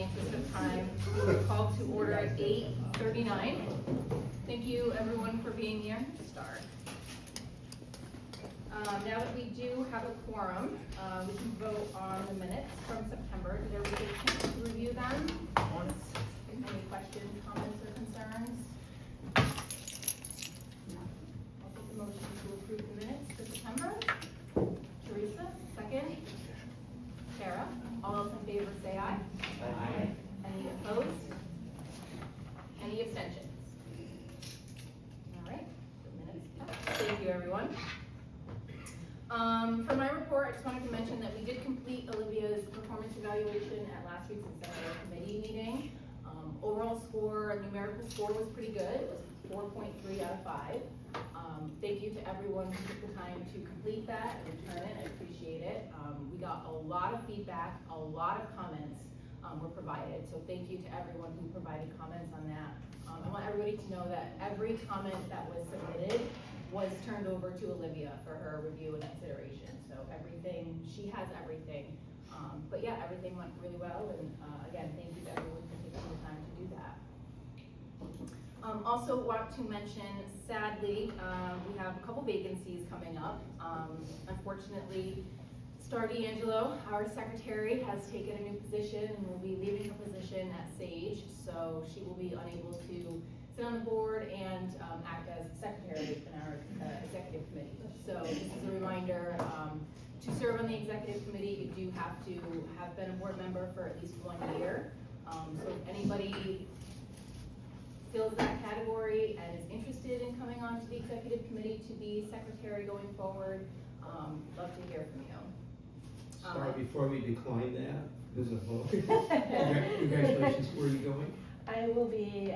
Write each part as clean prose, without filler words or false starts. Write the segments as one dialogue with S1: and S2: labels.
S1: interest of time, we will call to order at 8:39. Thank you everyone for being here to start. Now that we do have a quorum, we can vote on the minutes from September. Did everybody get a chance to review them? Any questions, comments, or concerns? I'll take the motion to approve the minutes for September. Teresa, second. Tara, all those in favor say aye.
S2: Aye.
S1: Any opposed? Any abstentions? All right, the minutes passed. Thank you, everyone. For my report, I just wanted to mention that we did complete Olivia's performance evaluation at last week's executive committee meeting. Overall score, numerical score was pretty good. It was 4.3 out of 5. Thank you to everyone who took the time to complete that and return it. I appreciate it. We got a lot of feedback, a lot of comments were provided. So thank you to everyone who provided comments on that. I want everybody to know that every comment that was submitted was turned over to Olivia for her review and consideration. So everything, she has everything. But yeah, everything went really well. And again, thank you to everyone for taking the time to do that. Also want to mention, sadly, we have a couple vacancies coming up. Unfortunately, Star D'Angelo, our secretary, has taken a new position and will be leaving her position at Sage. So she will be unable to sit on the board and act as secretary in our executive committee. So this is a reminder, to serve on the executive committee, you do have to have been a board member for at least 1 year. So if anybody fills that category and is interested in coming on to the executive committee to be secretary going forward, love to hear from you.
S2: Sorry, before we decline that, there's a vote. Congratulations, where are you going?
S3: I will be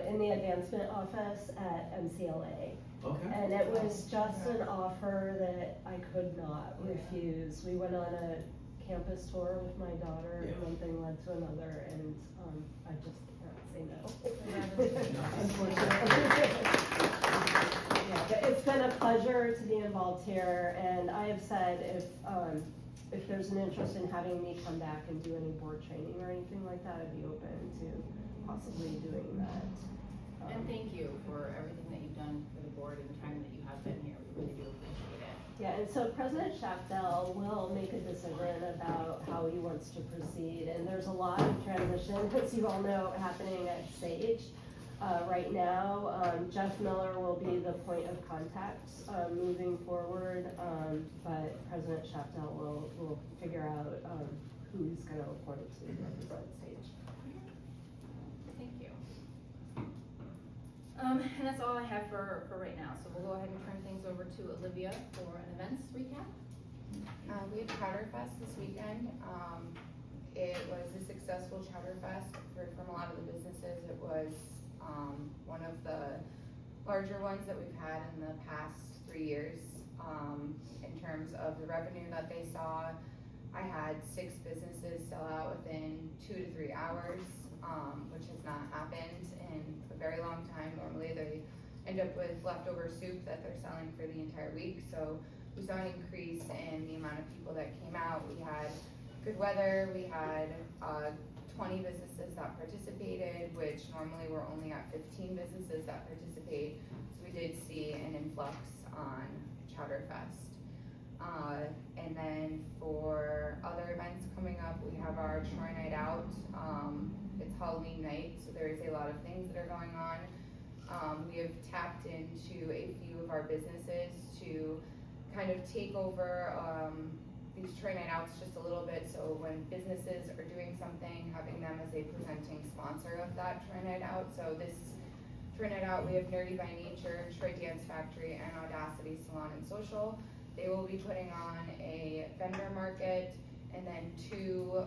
S3: in the advancement office at MCLA.
S2: Okay.
S3: And it was just an offer that I could not refuse. We went on a campus tour with my daughter, and one thing led to another, and I just can't say no. Unfortunately. Yeah, but it's been a pleasure to be involved here, and I have said if there's an interest in having me come back and do any board training or anything like that, I'd be open to possibly doing that.
S1: And thank you for everything that you've done for the board and the time that you have been here. We really do appreciate it.
S3: Yeah, and so President Schaftel will make a decision about how he wants to proceed, and there's a lot of transition, as you all know, happening at Sage. Right now, Jeff Miller will be the point of contact moving forward, but President Schaftel will figure out who he's going to appoint to represent Sage.
S1: Thank you. And that's all I have for right now. So we'll go ahead and turn things over to Olivia for an events recap.
S4: We had Chowder Fest this weekend. It was a successful Chowder Fest. Heard from a lot of the businesses. It was one of the larger ones that we've had in the past 3 years. In terms of the revenue that they saw, I had 6 businesses sell out within 2 to 3 hours, which has not happened in a very long time. Normally they end up with leftover soup that they're selling for the entire week. So we saw an increase in the amount of people that came out. We had good weather. We had 20 businesses that participated, which normally we're only at 15 businesses that participate. So we did see an influx on Chowder Fest. And then for other events coming up, we have our Troy Night Out. It's Halloween night, so there is a lot of things that are going on. We have tapped into a few of our businesses to kind of take over these Troy Night Outs just a little bit, so when businesses are doing something, having them as a presenting sponsor of that Troy Night Out. So this Troy Night Out, we have Nerdy by Nature, Troy Dance Factory, and Audacity Salon and Social. They will be putting on a vendor market, and then 2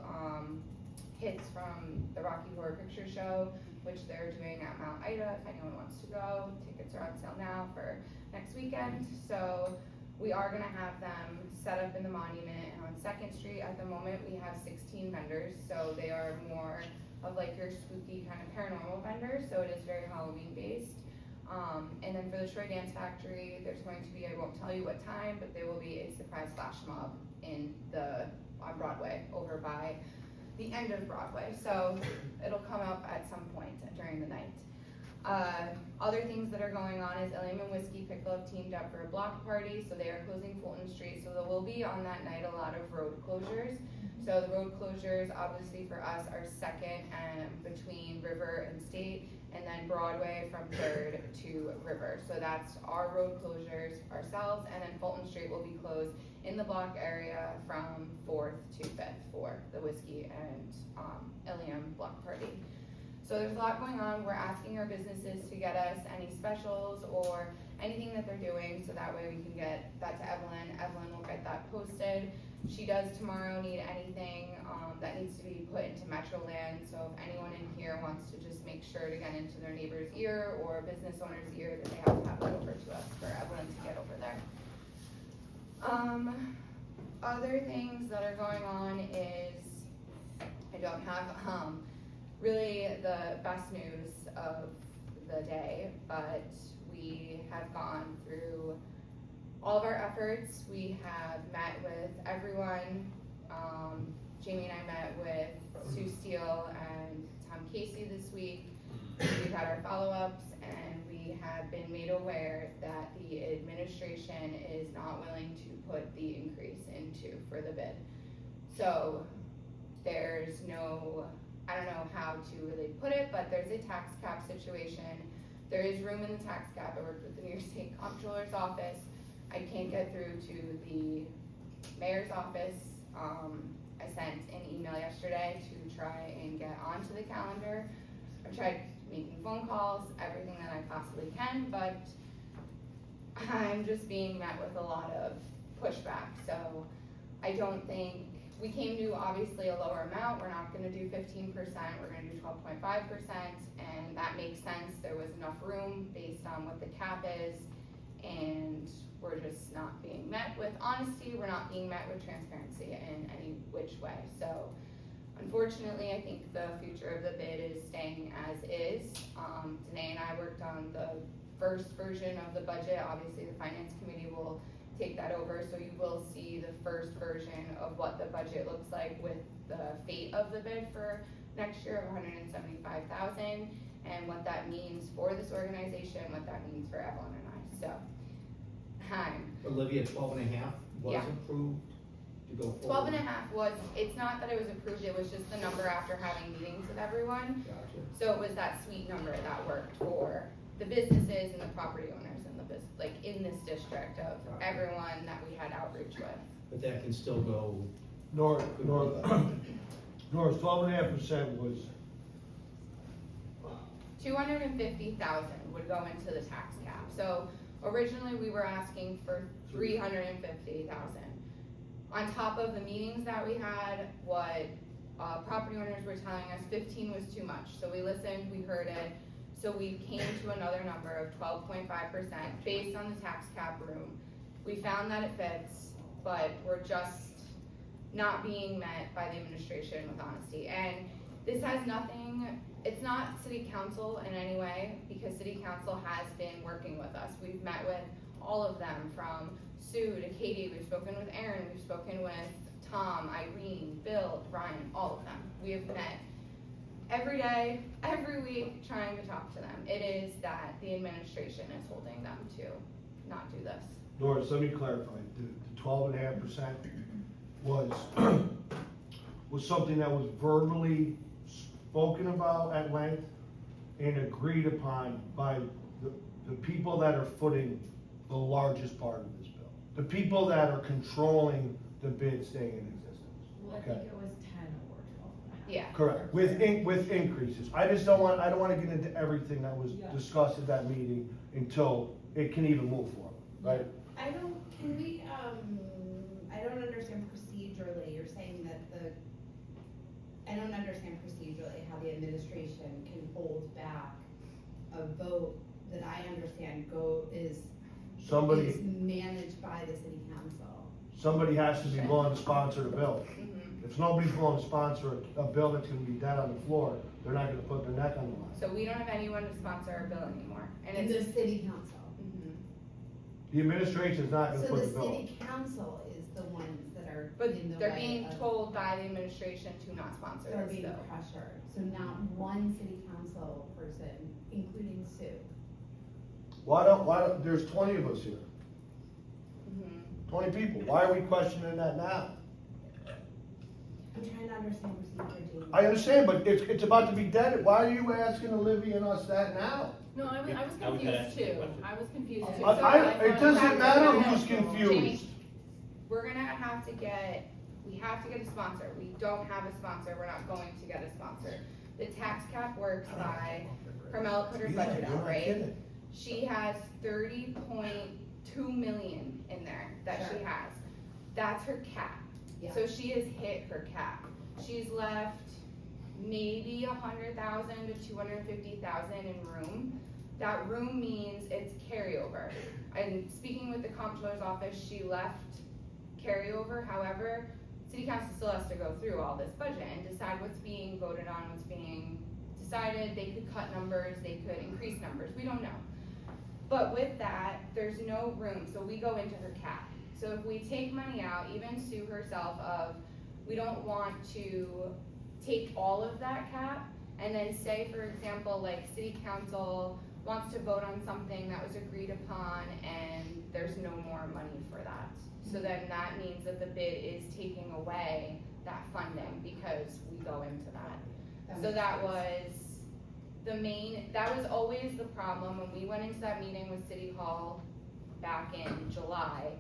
S4: hits from the Rocky Horror Picture Show, which they're doing at Mount Ida. If anyone wants to go, tickets are on sale now for next weekend. So we are gonna have them set up in the monument and on 2nd Street. At the moment, we have 16 vendors, so they are more of like your spooky kind of paranormal vendors, so it is very Halloween based. And then for the Troy Dance Factory, there's going to be, I won't tell you what time, but there will be a surprise flash mob on Broadway over by the end of Broadway, so it'll come up at some point during the night. Other things that are going on is Ilium and Whiskey Pickle have teamed up for a block party, so they are closing Fulton Street, so there will be on that night a lot of road closures. So the road closures, obviously for us, are Second and between River and State, and then Broadway from Third to River. So that's our road closures ourselves, and then Fulton Street will be closed in the block area from 4th to 5th for the Whiskey and Ilium block party. So there's a lot going on. We're asking our businesses to get us any specials or anything that they're doing, so that way we can get that to Evelyn. Evelyn will get that posted. She does tomorrow need anything that needs to be put into Metroland, so if anyone in here wants to just make sure to get into their neighbor's ear or business owner's ear, that they have to have it over to us for Evelyn to get over there. Other things that are going on is, I don't have really the best news of the day, but we have gone through all of our efforts. We have met with everyone. Jamie and I met with Sue Steele and Tom Casey this week. We've had our follow-ups, and we have been made aware that the administration is not willing to put the increase into for the bid. So there's no, I don't know how to really put it, but there's a tax cap situation. There is room in the tax cap. I worked with the New York State Comptroller's office. I can't get through to the mayor's office. I sent an email yesterday to try and get onto the calendar. I've tried making phone calls, everything that I possibly can, but I'm just being met with a lot of pushback. So I don't think, we came to obviously a lower amount. We're not gonna do 15%, we're gonna do 12.5%, and that makes sense. There was enough room based on what the cap is, and we're just not being met with honesty. We're not being met with transparency in any which way. So unfortunately, I think the future of the bid is staying as is. Danae and I worked on the first version of the budget. Obviously, the finance committee will take that over, so you will see the first version of what the budget looks like with the fate of the bid for next year of $175,000, and what that means for this organization, what that means for Evelyn and I. So,
S2: Olivia, 12.5 was
S4: Yeah.
S2: approved to go forward?
S4: 12.5 was, it's not that it was approved, it was just the number after having meetings with everyone.
S2: Gotcha.
S4: So it was that sweet number that worked for the businesses and the property owners and the like in this district of everyone that we had outreach with.
S2: But that can still go.
S5: North, 12.5% was,
S4: 250,000 would go into the tax cap. So originally we were asking for 350,000. On top of the meetings that we had, what property owners were telling us, 15 was too much. So we listened, we heard it. So we came to another number of 12.5% based on the tax cap room. We found that it fits, but we're just not being met by the administration with honesty. And this has nothing, it's not city council in any way, because city council has been working with us. We've met with all of them, from Sue to Katie, we've spoken with Aaron, we've spoken with Tom, Irene, Bill, Ryan, all of them. We have met every day, every week, trying to talk to them. It is that the administration is holding them to not do this.
S5: Doris, let me clarify, the 12.5% was, was something that was verbally spoken about at length and agreed upon by the people that are footing the largest part of this bill. The people that are controlling the bid staying in existence.
S6: Well, I think it was 10 or 12.5.
S4: Yeah.
S5: Correct, with increases. I just don't want, I don't wanna get into everything that was
S6: Yeah.
S5: discussed at that meeting until it can even move forward, right?
S7: I don't, can we, I don't understand procedurally, you're saying that I don't understand procedurally how the administration can hold back a vote that I understand is
S5: Somebody,
S7: managed by the city council.
S5: somebody has to be willing to sponsor the bill.
S4: Mhm.
S5: If nobody's willing to sponsor a bill that's gonna be dead on the floor, they're not gonna put their neck on the line.
S4: So we don't have anyone to sponsor our bill anymore. And
S7: In
S4: it's,
S7: the city council.
S4: Mhm.
S5: The administration's not gonna
S7: So
S5: put
S7: the
S5: the bill.
S7: city council is the ones that are they're
S4: But
S7: in the
S4: they're
S7: way
S4: being
S7: of-
S4: told by the administration to not sponsor
S7: They're
S4: this
S7: being
S4: though.
S7: pressured, so not one city council person, including Sue.
S5: Why don't, there's 20 of us here,
S4: Mhm.
S5: 20 people, why are we questioning that now?
S7: I'm trying to understand procedure, Jamie.
S5: I understand, but it's about to be dead, why are you asking Olivia and us that now?
S1: No, I was
S8: I was gonna
S1: confused
S8: ask you a
S1: too,
S8: question.
S1: I was confused too.
S5: It
S1: So
S5: doesn't matter who's
S4: Jamie,
S5: confused.
S4: we're gonna have to get, we have to get a sponsor. We don't have a sponsor, we're not going to get a sponsor. The tax cap works by, Carmella put her budget
S5: Yeah,
S4: out,
S5: you're not
S4: right?
S5: kidding.
S4: She has 30.2 million in there that she
S7: Sure.
S4: has. That's her cap.
S7: Yeah.
S4: So she has hit her cap. She's left maybe 100,000 to 250,000 in room. That room means it's carryover. And speaking with the comptroller's office, she left carryover, however, city council still has to go through all this budget and decide what's being voted on, what's being decided. They could cut numbers, they could increase numbers, we don't know. But with that, there's no room, so we go into her cap. So if we take money out, even Sue herself of, we don't want to take all of that cap, and then say, for example, like city council wants to vote on something that was agreed upon and there's no more money for that. So then that means that the bid is taking away that funding because we go into that. So
S7: makes
S4: that
S7: sense.
S4: was that was always the problem when we went into that meeting with City Hall back in July.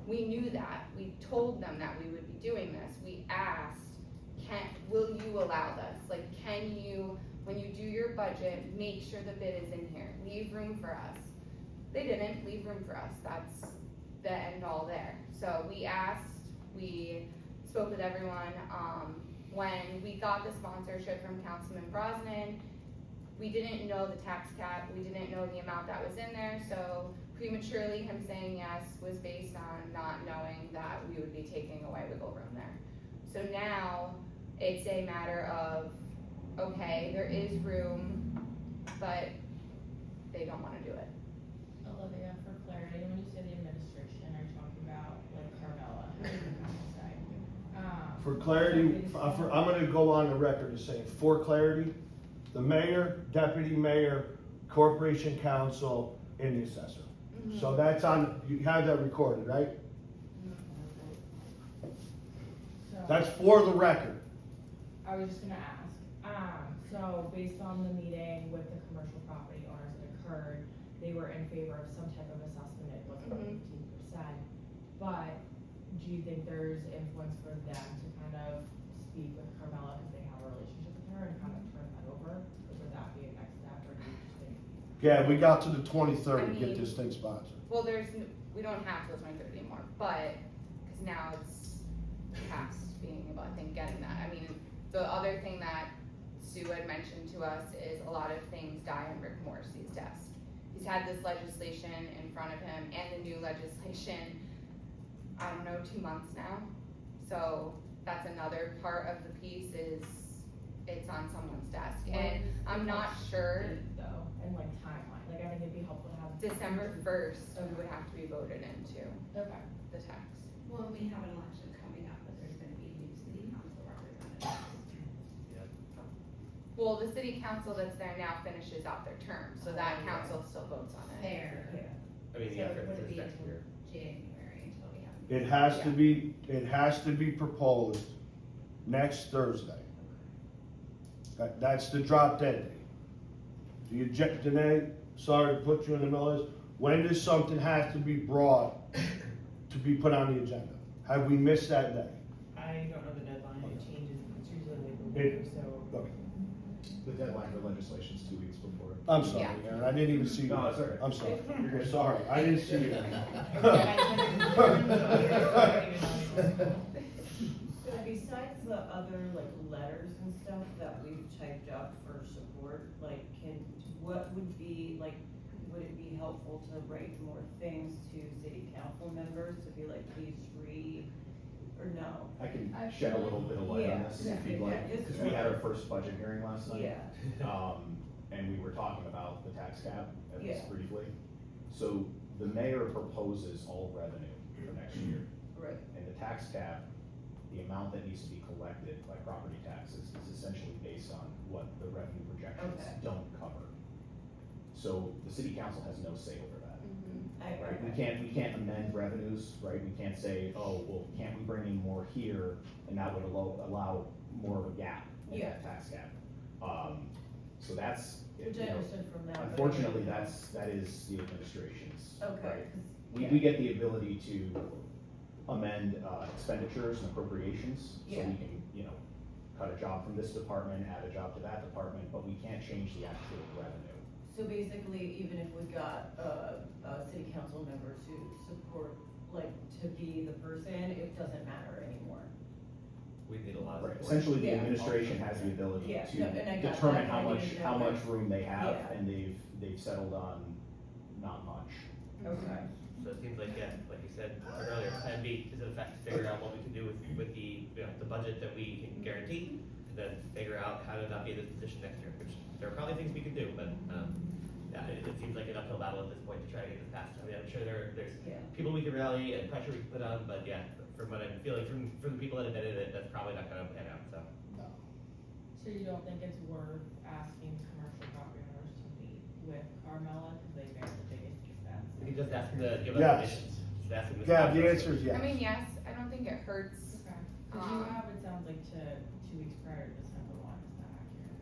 S4: We knew that, we told them that we would be doing this, we asked, will you allow this? Like, can you, when you do your budget, make sure the bid is in here, leave room for us. They didn't leave room for us, that's the end all there. So we asked, we spoke with everyone, when we got the sponsorship from Councilman Brosnan, we didn't know the tax cap, we didn't know the amount that was in there, so prematurely him saying yes was based on not knowing that we would be taking away wiggle room there. So now, it's a matter of, okay, there is room, but they don't wanna do it.
S6: Olivia, for clarity, when you say the administration, are you talking about like Carmella? What are you trying to say?
S5: For clarity, I'm gonna go on the record as saying, for clarity, the mayor, deputy mayor, corporation council, and the assessor. So that's on, you have that recorded, right?
S6: So,
S5: That's for the record.
S6: I was just gonna ask, so based on the meeting with the commercial property owners that occurred, they were in favor of some type of assessment, it wasn't
S4: Mhm.
S6: 15%. But do you think there's influence for them to kind of speak with Carmella because they have a relationship with her and kind of turn that over? Or would that be a next step, or do you just think?
S5: Yeah, we got to the 23rd to
S4: I
S5: get
S4: mean-
S5: this thing sponsored.
S4: Well, we don't have till 23rd anymore, but, cause now it's past being able, I think, getting that. I mean, the other thing that Sue had mentioned to us is a lot of things die on Rick Morrissey's desk. He's had this legislation in front of him and the new legislation, I don't know, 2 months now. So that's another part of the piece is it's on someone's desk. And I'm not sure,
S6: Though, and like timeline, like I think it'd be helpful to have.
S4: December 1st, we would have to be voted into
S6: Okay.
S4: the tax.
S7: Well, we have an election coming up, but there's gonna be new city council representatives.
S4: Well, the city council that's there now finishes out their term, so that council still votes on it.
S7: Fair.
S8: I mean,
S7: So
S8: yeah,
S7: it
S8: for
S7: would be
S8: next
S7: until
S8: year.
S7: January until we have.
S5: It has to be proposed next Thursday. That's the drop dead date. Do you, Danae, sorry to put you in the middle of this, when does something have to be brought to be put on the agenda? Have we missed that day?
S9: I don't know the deadline, it changes, it's usually like a
S5: It-
S9: week or so.
S5: Okay.
S10: The deadline for legislation is 2 weeks before.
S5: I'm sorry,
S4: Yeah.
S5: Aaron, I didn't even see you.
S10: No, it's all right.
S5: I'm sorry, I'm sorry, I didn't see you.
S11: So besides the other like letters and stuff that we've typed up for support, like what would be like, would it be helpful to write more things to city council members to be like, please read, or no?
S10: I can shed a little bit of light on this if you'd like,
S11: Yeah.
S10: because we had our first budget hearing last night.
S11: Yeah,
S10: And we were talking about the tax cap, at least
S11: Yeah.
S10: briefly. So the mayor proposes all revenue for next year.
S11: Right.
S10: And the tax cap, the amount that needs to be collected by property taxes is essentially based on what the revenue projections
S11: Okay.
S10: don't cover. So the city council has no say over that. Right, we can't amend revenues, right, we can't say, oh, well, can't we bring in more here, and that would allow more of a gap in that tax cap. So that's,
S6: Which
S10: you
S6: I
S10: know,
S6: understood from that. but-
S10: unfortunately, that is the administration's,
S11: Okay,
S10: right?
S11: 'cause-
S10: We get the ability to amend expenditures and appropriations, so
S11: Yeah.
S10: we can, you know, cut a job from this department, add a job to that department, but we can't change the actual revenue.
S11: So basically, even if we got city council members who support, like, to be the person, it doesn't matter anymore.
S8: We need a lot of.
S10: Right,
S8: support.
S10: essentially, the
S11: Yeah.
S10: administration has the ability
S11: Yeah,
S10: to
S11: no, and I got
S10: determine
S11: that.
S10: how
S11: I
S10: much,
S11: didn't
S10: how
S11: know
S10: much room they have,
S11: Yeah.
S10: and they've settled on not much.
S11: Okay.
S8: So it seems like, yeah, like you said earlier, plan B is in effect to figure out what we can do with the, you know, the budget that we can guarantee, and then figure out how to not be in this position next year, which there are probably things we can do, but, yeah, it seems like an uphill battle at this point to try to get this passed. I mean, I'm sure there's
S11: Yeah.
S8: people we can rally and pressure we can put on, but yeah, from what I'm feeling from the people that admitted it, that's probably not gonna pan out, so.
S6: So you don't think it's worth asking commercial property owners to meet with Carmella, cause they bear the biggest expense?
S8: We can just ask them to give us
S5: Yes.
S8: conditions, just ask them to.
S5: Yeah, the answer is yes.
S4: I mean, yes, I don't think it hurts.
S6: Okay, cause you have, it sounds like to 2 weeks prior to December 1, is that accurate?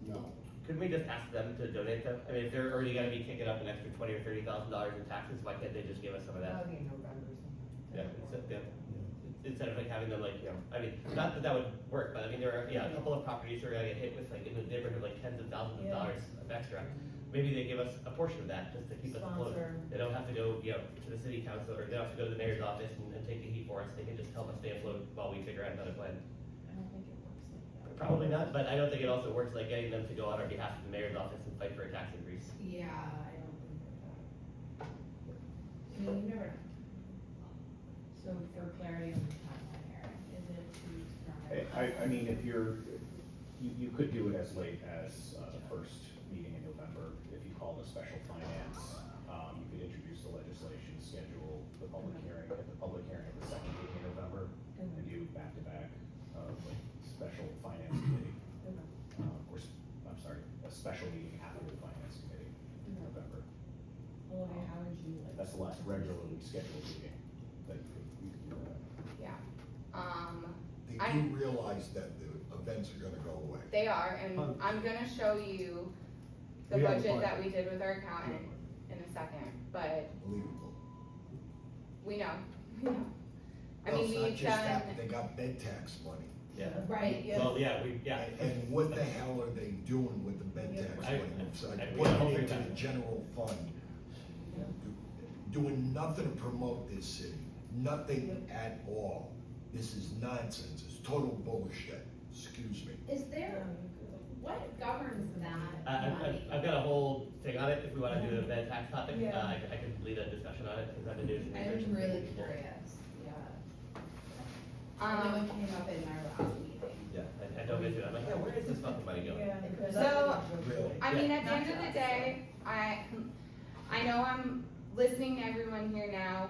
S5: No.
S8: Could we just ask them to donate them? I mean, if they're already gonna be kicking up an extra $20,000 or $30,000 in taxes, why can't they just give us some of that?
S9: That'll be in November or something.
S8: Yeah, instead of like having them like, you know, I mean, not that that would work, but I mean, there are, yeah, a couple of properties who are gonna get hit with like in the neighborhood, like tens of thousands of
S6: Yeah.
S8: dollars of extra. Maybe they give us a portion of that just to keep us afloat.
S6: Sponsor.
S8: They don't have to go, you know, to the city council, or they don't have to go to the mayor's office and take the heat for us. They can just help us stay afloat while we figure out another plan.
S6: I don't think it works like that.
S8: Probably not, but I don't think it also works like getting them to go on our behalf to the mayor's office and fight for a tax increase.
S7: Yeah, I don't think that. I mean, you never know.
S6: So for clarity on the timeline, Aaron, is it 2 weeks prior?
S10: I mean, if you could do it as late as the first meeting in November, if you called a special finance. You could introduce the legislation, schedule the public hearing, at the public hearing at the second meeting in November, and do back-to-back, like, special finance committee. I'm sorry, a special meeting after the finance committee in November.
S6: Olivia, how would you like?
S10: That's the last regularly scheduled meeting that you could do that.
S4: Yeah.
S12: They
S4: I-
S12: do realize that the events are gonna go away.
S4: They are, and I'm gonna show you the
S5: We have a
S4: budget that
S5: budget.
S4: we did with our accountant in a second, but
S12: Unbelievable.
S4: we know, we know. I
S12: Well,
S4: mean,
S12: it's not
S4: we've
S12: just
S4: done,
S12: that, they got bed tax money.
S8: Yeah.
S7: Right, yeah.
S8: Well, yeah, yeah.
S12: And what the hell are they doing with the bed tax
S8: I-
S12: money? It's like
S8: I- we
S12: putting
S8: don't
S12: it
S8: agree
S12: into
S8: with
S12: the
S8: that.
S12: general fund. Doing nothing to promote this city, nothing at all. This is nonsense, it's total bullshit, excuse me.
S7: Is there, what governs that money?
S8: I've got a whole thing on it, if we wanna do the bed tax topic,
S6: Yeah.
S8: I can lead a discussion on it, because I've been doing some research.
S7: I'm really curious, yeah. I know it came up in our last meeting.
S8: Yeah, I dove into it, I'm like, yeah, where is this fucking money going?
S6: Yeah, because
S4: So,
S12: Really?
S4: I mean, at the
S6: Yeah.
S4: end of the day, I know I'm listening to everyone here now,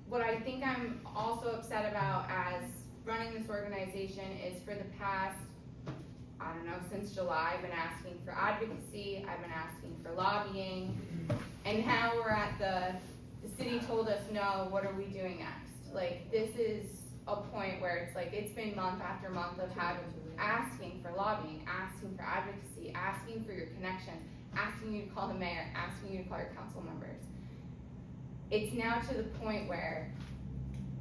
S4: what I think I'm also upset about as running this organization is for the past, I don't know, since July, I've been asking for advocacy, I've been asking for lobbying, and now we're at the city told us no, what are we doing next? Like, this is a point where it's like, it's been month after month of asking for lobbying, asking for advocacy, asking for your connections, asking you to call the mayor, asking you to call your council members. It's now to the point where,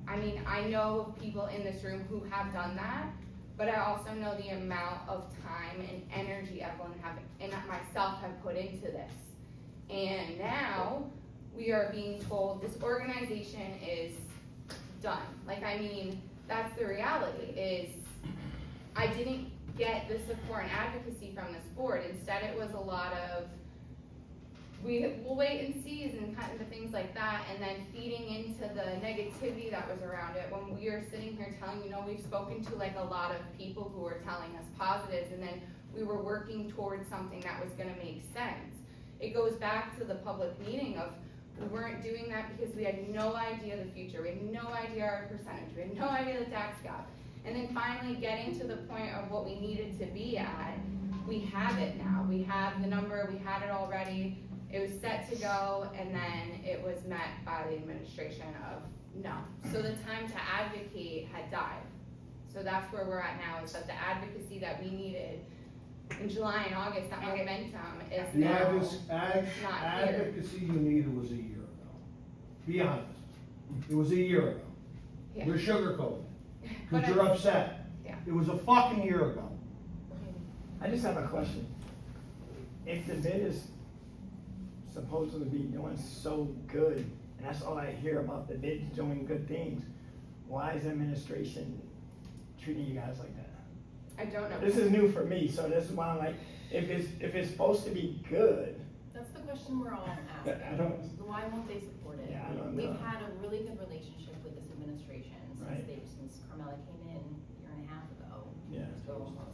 S4: I mean, I know of people in this room who have done that, but I also know the amount of time and energy Evelyn and myself have put into this. And now, we are being told this organization is done. Like, I mean, that's the reality, is I didn't get the support and advocacy from this board. Instead, it was a lot of, we'll wait and see, and kind of things like that, and then feeding into the negativity that was around it. When we are sitting here telling, you know, we've spoken to like a lot of people who are telling us positives, and then we were working towards something that was gonna make sense. It goes back to the public meeting of, We weren't doing that because we had no idea the future, we had no idea our percentage, we had no idea the tax cap. And then finally getting to the point of what we needed to be at, we have it now. We have the number, we had it already, it was set to go, and then it was met by the administration of no. So the time to advocate had died. So that's where we're at now, is that the advocacy that we needed in July and August, that momentum is
S5: The
S4: now
S5: advoc-
S4: not here.
S5: advocacy you needed was a year ago. Be honest. It was a year ago.
S4: Yeah.
S5: You're sugarcoating,
S4: But
S5: cause you're
S4: I-
S5: upset.
S4: Yeah.
S5: It was a fucking year ago.
S13: I just have a question. If the bid is supposed to be doing so good, and that's all I hear about, the bid's doing good things, why is the administration treating you guys like that?
S4: I don't know.
S13: This is new for me, so this is why I'm like, if it's supposed to be good,
S1: That's the question we're all
S13: I
S1: asking.
S13: don't,
S1: Why won't they support it?
S13: Yeah, I don't
S1: We've
S13: know.
S1: had a really good relationship with this administration
S13: Right.
S1: since Carmella came in a year and a half ago.
S13: Yeah.
S1: So almost.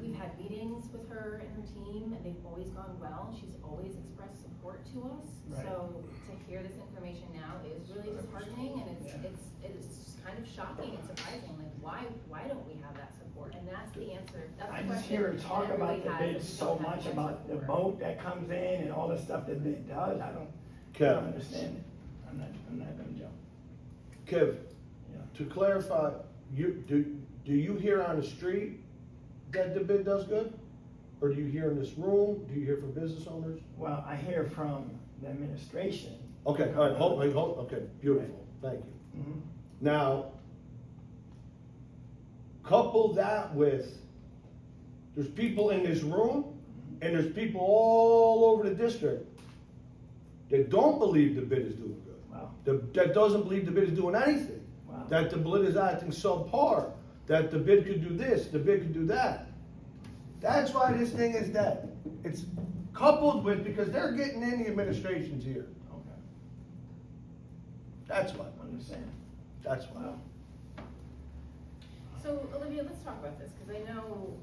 S1: We've had meetings with her and her team, and they've always gone well. She's always expressed support to us.
S13: Right.
S1: So to hear this information now is really disheartening, and it's kind of shocking and surprising. Like, why don't we have that support? And that's the answer. That's the
S13: I just
S1: question
S13: hear her talk
S1: that
S13: about
S1: everybody
S13: the
S1: has,
S13: bid
S1: but we
S13: so
S1: don't have
S13: much
S1: the
S13: about
S1: answer
S13: the
S1: for.
S13: boat that comes in and all the stuff that it does, I don't
S5: Kev,
S13: understand it. I'm not gonna jump.
S5: Kev,
S13: Yeah.
S5: to clarify, do you hear on the street that the bid does good? Or do you hear in this room? Do you hear from business owners?
S13: Well, I hear from the administration.
S5: Okay, all right, hold, okay, beautiful, thank you.
S13: Mhm.
S5: Now, couple that with, there's people in this room, and there's people all over the district that don't believe the bid is doing good.
S13: Wow,
S5: That doesn't believe the bid is doing anything.
S13: wow.
S5: That the bid is acting subpar, that the bid could do this, the bid could do that. That's why this thing is dead. It's coupled with, because they're getting in the administration's ear.
S13: Okay,
S5: That's why,
S13: understand.
S5: that's why.
S1: So Olivia, let's talk about this, because I know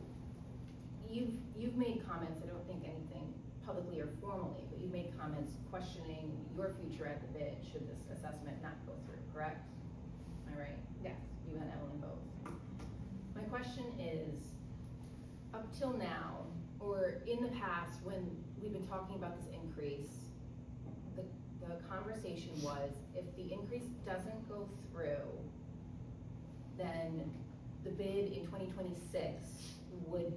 S1: you've made comments, I don't think anything publicly or formally, but you've made comments questioning your future at the bid should this assessment not go through, correct? Am I right?
S4: Yes.
S1: You and Evelyn both. My question is, up till now, or in the past, when we've been talking about this increase, the conversation was, if the increase doesn't go through, then the bid in 2026 would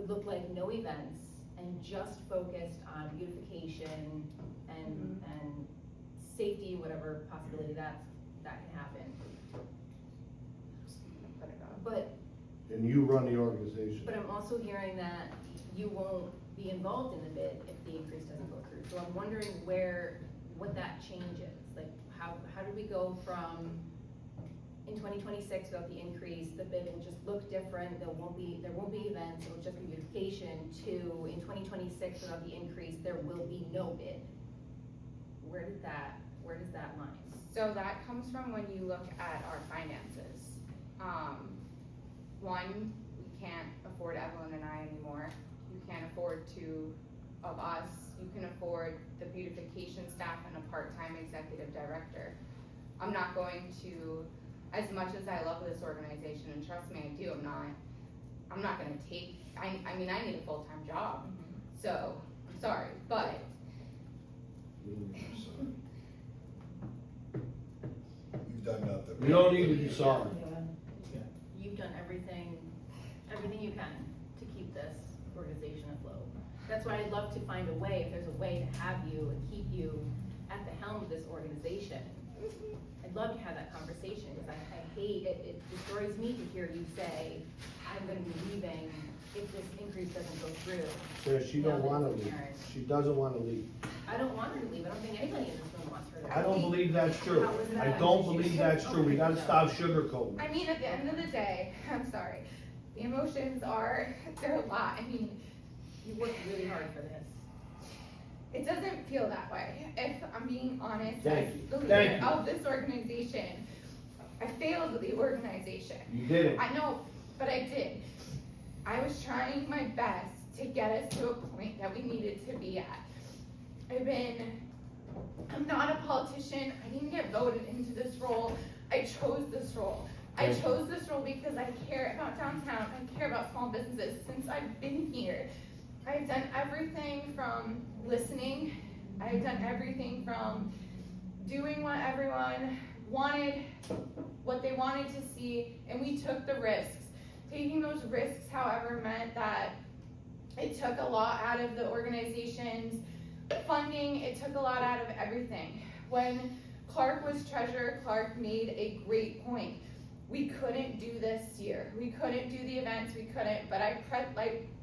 S1: look like no events and just focused on beautification and safety, whatever possibility that can happen. But
S5: And you run the organization.
S1: I'm also hearing that you won't be involved in the bid if the increase doesn't go through. So I'm wondering what that change is. Like, how do we go from, in 2026 without the increase, the bid will just look different, there won't be events, it will just be beautification, to, in 2026 without the increase, there will be no bid? Where does that line?
S4: So that comes from when you look at our finances. One, we can't afford Evelyn and I anymore. You can't afford two of us. You can afford the beautification staff and a part-time executive director. I'm not going to, as much as I love this organization, and trust me, I do, I'm not gonna take, I mean, I need a full-time job. So, I'm sorry, but
S12: You've done nothing.
S5: You don't need to be sorry.
S1: You've done everything you can to keep this organization afloat. That's why I'd love to find a way, if there's a way to have you and keep you at the helm of this organization. I'd love to have that conversation, because I hate, it destroys me to hear you say, I'm gonna be leaving if this increase doesn't go through.
S5: Says she don't
S1: Now that
S5: wanna
S1: it's
S5: leave.
S1: apparent.
S5: She doesn't wanna leave.
S1: I don't want her to leave, I don't think anybody in this room wants her to leave.
S5: I don't believe that's true.
S1: How is
S5: I
S1: that?
S5: don't believe that's true. We gotta stop sugarcoating.
S4: I mean, at the end of the day, I'm sorry, the emotions they're a lot. I mean,
S1: You worked really hard for this.
S4: it doesn't feel that way. If I'm being honest,
S5: Thank
S4: as
S5: you.
S4: the
S5: Thank
S4: leader
S5: you.
S4: of this organization, I failed the organization.
S5: You did it.
S4: I know, but I did. I was trying my best to get us to a point that we needed to be at. I'm not a politician, I didn't get voted into this role, I chose this role. I chose this role because I care about downtown, I care about small businesses since I've been here. I've done everything from listening, I've done everything from doing what everyone wanted, what they wanted to see, and we took the risks. Taking those risks, however, meant that it took a lot out of the organization's funding, it took a lot out of everything. When Clark was treasurer, Clark made a great point. We couldn't do this year. We couldn't do the events, we couldn't, but I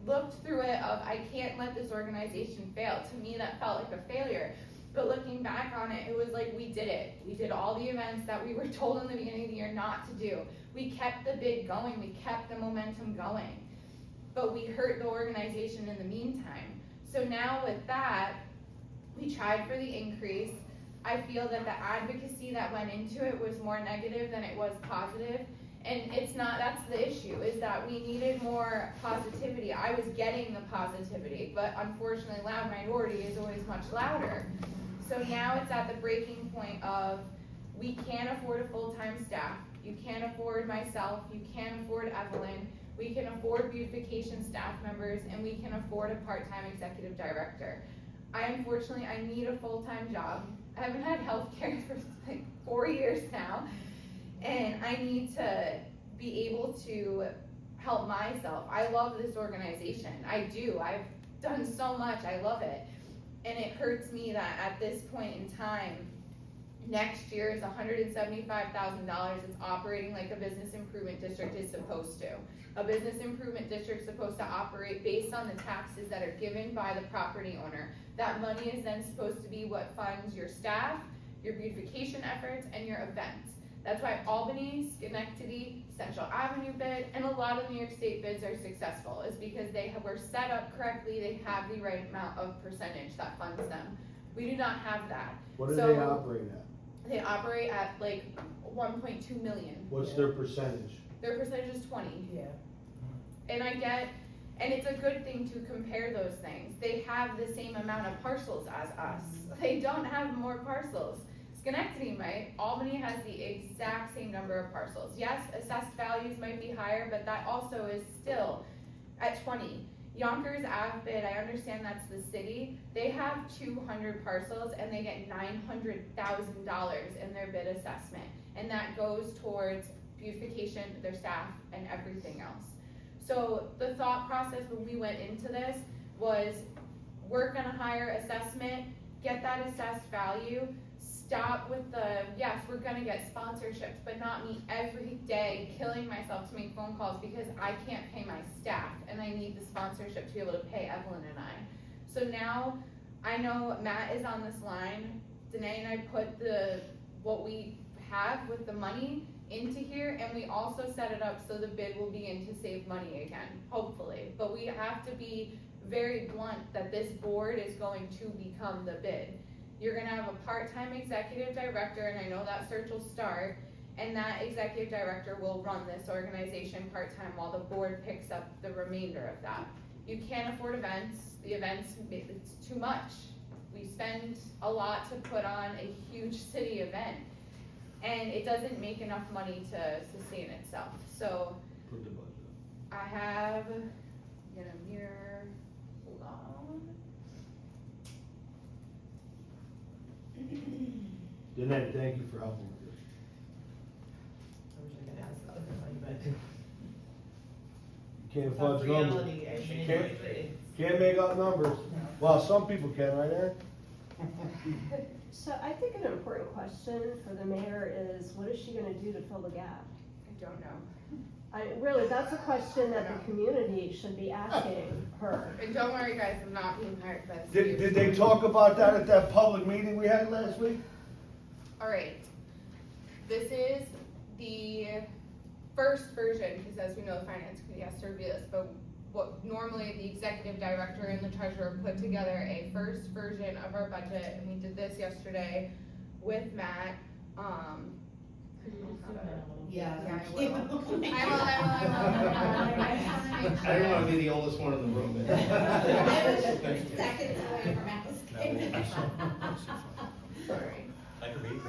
S4: looked through it of, I can't let this organization fail. To me, that felt like a failure. But looking back on it, it was like we did it. We did all the events that we were told in the beginning of the year not to do. We kept the bid going, we kept the momentum going. But we hurt the organization in the meantime. So now with that, we tried for the increase. I feel that the advocacy that went into it was more negative than it was positive. And it's not, that's the issue, is that we needed more positivity. I was getting the positivity, but unfortunately loud minority is always much louder. So now it's at the breaking point of, we can't afford a full-time staff. You can't afford myself, you can't afford Evelyn. We can afford beautification staff members, and we can afford a part-time executive director. Unfortunately, I need a full-time job. I haven't had healthcare for like 4 years now, and I need to be able to help myself. I love this organization, I do. I've done so much, I love it. And it hurts me that at this point in time, next year is $175,000. It's operating like a business improvement district is supposed to. A business improvement district is supposed to operate based on the taxes that are given by the property owner. That money is then supposed to be what funds your staff, your beautification efforts, and your events. That's why Albany, Schenectady, Central Avenue bid, and a lot of New York State bids are successful, is because they were set up correctly, they have the right amount of percentage that funds them. We do not have that.
S5: What do
S4: So,
S5: they operate at?
S4: They operate at like 1.2 million.
S5: What's their percentage?
S4: Their percentage is 20.
S9: Yeah.
S4: And and it's a good thing to compare those things. They have the same amount of parcels as us. They don't have more parcels. Schenectady might, Albany has the exact same number of parcels. Yes, assessed values might be higher, but that also is still at 20. Yonkers Ave bid, I understand that's the city. They have 200 parcels and they get $900,000 in their bid assessment. And that goes towards beautification, their staff, and everything else. So the thought process when we went into this was, we're gonna hire assessment, get that assessed value, stop with the, yes, we're gonna get sponsorships, but not me every day killing myself to make phone calls because I can't pay my staff and I need the sponsorship to be able to pay Evelyn and I. So now, I know Matt is on this line, Danae and I put what we have with the money into here, and we also set it up so the bid will begin to save money again, hopefully. But we have to be very blunt that this board is going to become the bid. You're gonna have a part-time executive director, and I know that search will start, and that executive director will run this organization part-time while the board picks up the remainder of that. You can't afford events. The events, it's too much. We spend a lot to put on a huge city event, and it doesn't make enough money to sustain itself. So
S5: Put the budget up.
S4: I have, get a mirror, hold on.
S5: Danae, thank you for helping with this.
S9: I wish I could ask other money, but
S5: You can't
S9: it's
S5: fudge
S9: not
S5: numbers.
S9: reality, I mean,
S5: Can't-
S9: it's-
S5: Can't make up numbers. Well, some people can, right, Aaron?
S3: So I think an important question for the mayor is, what is she gonna do to fill the gap?
S4: I don't know.
S3: Really, that's a question that the community should be asking her.
S4: And don't worry guys, I'm not being hired by the city.
S5: Did they talk about that at that public meeting we had last week?
S4: Alright, this is the first version, because as we know, the finance committee has to review this, but what normally the executive director and the treasurer put together a first version of our budget, and we did this yesterday with Matt.
S7: Yeah.
S4: Yeah, I will. I will.
S2: I don't wanna be the oldest one in the room.
S7: I was seconds away from asking.
S4: Sorry.
S8: I can read.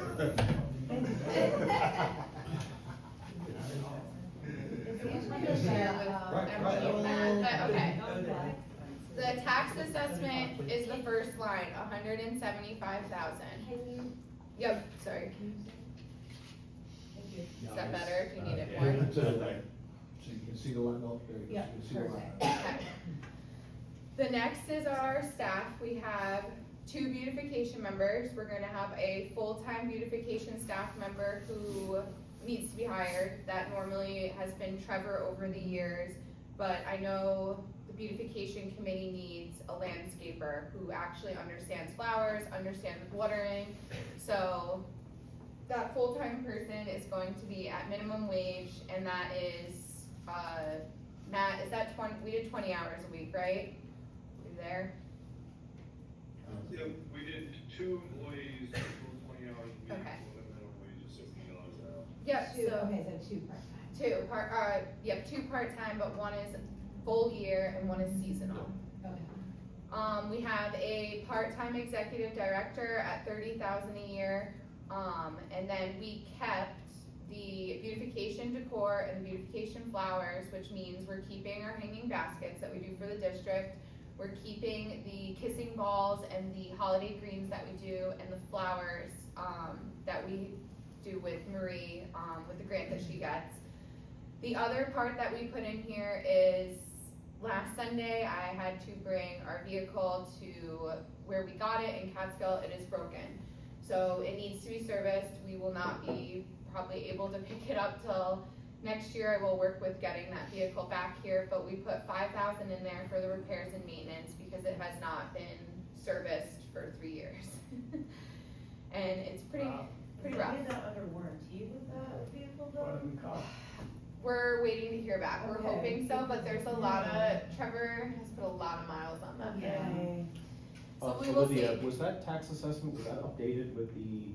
S4: Share with
S2: Right,
S4: everybody
S2: right.
S4: that, but okay.
S3: Okay.
S4: The tax assessment is the first line, $175,000.
S7: Can you,
S4: Yep, sorry. Is that better if you need it
S5: Give
S4: more?
S5: it to the right, so you can see the line, oh, there you go,
S3: Yeah,
S5: so you can see the line.
S4: Okay. The next is our staff. We have 2 beautification members. We're gonna have a full-time beautification staff member who needs to be hired. That normally has been Trevor over the years, but I know the beautification committee needs a landscaper who actually understands flowers, understands watering. So that full-time person is going to be at minimum wage, and that is, Matt, is that 20, we did 20 hours a week, right? You there?
S14: Yeah, we did 2 employees, total 20 hours a week,
S4: Okay.
S14: with a minimum wage of $16 an hour.
S4: Yep,
S7: two,
S4: so,
S7: okay, so 2 part-time.
S4: 2 part-time, but one is full year and one is seasonal.
S7: Okay.
S4: We have a part-time executive director at $30,000 a year. And then we kept the beautification decor and the beautification flowers, which means we're keeping our hanging baskets that we do for the district. We're keeping the kissing balls and the holiday greens that we do and the flowers, that we do with Marie, with the grant that she gets. The other part that we put in here is last Sunday, I had to bring our vehicle to where we got it in Catskill. It is broken. So it needs to be serviced. We will not be probably able to pick it up till next year. I will work with getting that vehicle back here, but we put $5,000 in there for the repairs and maintenance because it has not been serviced for 3 years. And it's pretty rough.
S11: Is that under warranty with that vehicle
S13: What
S11: though?
S13: do we call it?
S4: We're waiting to hear back. We're
S11: Okay.
S4: hoping so, but there's a lot of, Trevor has put a lot of miles on that thing.
S11: Okay.
S4: So we will
S10: Olivia,
S4: see.
S10: was that tax assessment, was that updated with the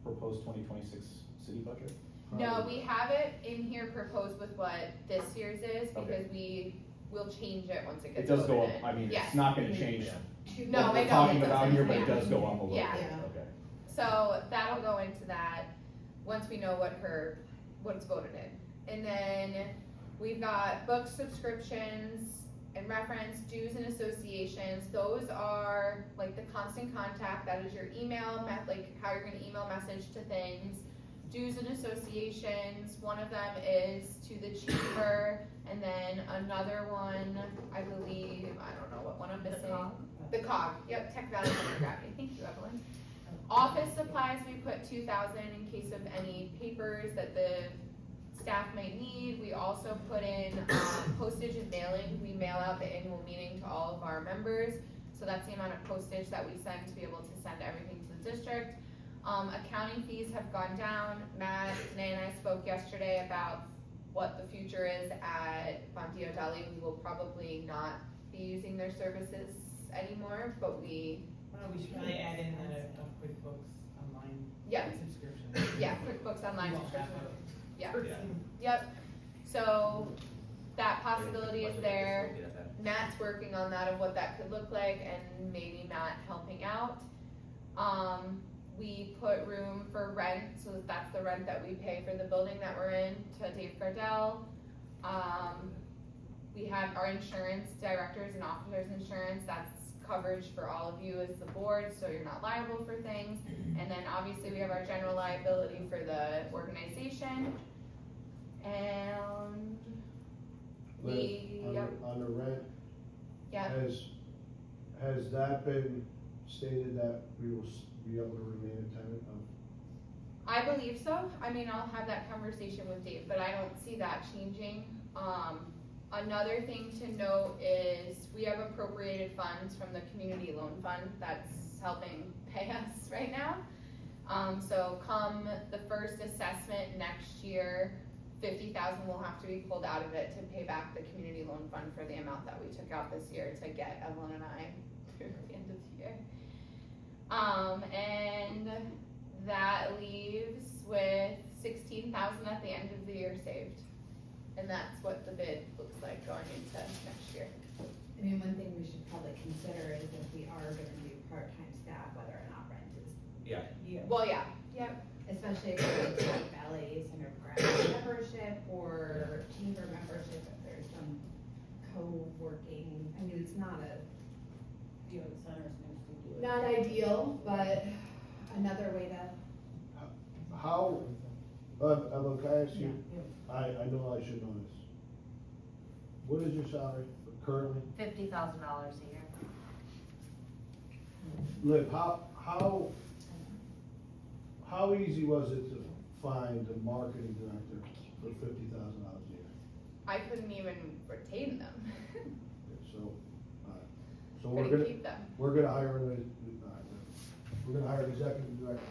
S10: proposed 2026 city budget?
S4: No, we have it in here proposed with what this year's is because
S10: Okay.
S4: we will change it once it
S10: It
S4: gets
S10: does
S4: voted
S10: go
S4: in.
S10: up, I mean,
S4: Yes.
S10: it's not gonna change
S4: No,
S10: what
S4: I
S10: we're
S4: know,
S10: talking
S4: it
S10: about
S4: doesn't.
S10: here, but it
S4: Yeah.
S10: does go up a little bit.
S4: Yeah.
S10: Okay.
S4: So that'll go into that once we know what's voted in. And then we've got book subscriptions and reference dues and associations. Those are like the constant contact, that is your email, like how you're gonna email message to things. Dues and associations, one of them is to the chamber, and then another one, I believe, I don't know what one I'm missing. The COG, yep, Tech Valley Photography, thank you, Evelyn. Office supplies, we put 2,000 in case of any papers that the staff might need. We also put in postage and mailing. We mail out the annual meeting to all of our members. So that's the amount of postage that we send to be able to send everything to the district. Accounting fees have gone down. Matt, Danae, and I spoke yesterday about what the future is at Bondio Deli. We will probably not be using their services anymore, but we,
S9: Well, we should probably add in a QuickBooks online
S4: yeah,
S9: subscription.
S4: yeah, QuickBooks Online
S9: We won't have
S4: subscription.
S9: a
S4: Yeah.
S9: person.
S4: Yep, so that possibility is there. Matt's working on that of what that could look like and maybe Matt helping out. We put room for rent, so that's the rent that we pay for the building that we're in to Dave Gardell. We have our insurance, directors and officers insurance, that's coverage for all of you as the board, so you're not liable for things. And then obviously we have our general liability for the organization. And we, yep,
S5: On the rent,
S4: yep.
S5: has that been stated that we will be able to remain a tenant of?
S4: I believe so. I mean, I'll have that conversation with Dave, but I don't see that changing. Another thing to note is we have appropriated funds from the community loan fund that's helping pay us right now. So come the first assessment next year, 50,000 will have to be pulled out of it to pay back the community loan fund for the amount that we took out this year to get Evelyn and I through the end of the year. And that leaves with 16,000 at the end of the year saved. And that's what the bid looks like going into next year.
S7: I mean, one thing we should probably consider is if we are gonna do part-time staff, whether or not rent is,
S8: Yeah.
S4: Well, yeah, yep.
S7: especially if it's like ballet center program membership or chamber membership, if there's some co-working, I mean, it's not
S3: Yoga centers next to do it.
S7: not ideal, but another way to.
S5: How, Emma, can I ask you, I know I should know this. What is your salary currently?
S9: $50,000 a year.
S5: Liv, how easy was it to find a marketing director for $50,000 a year?
S4: I couldn't even retain them.
S5: Okay, so, so we're
S4: Couldn't
S5: gonna,
S4: keep them.
S5: we're gonna hire we're gonna hire an executive director.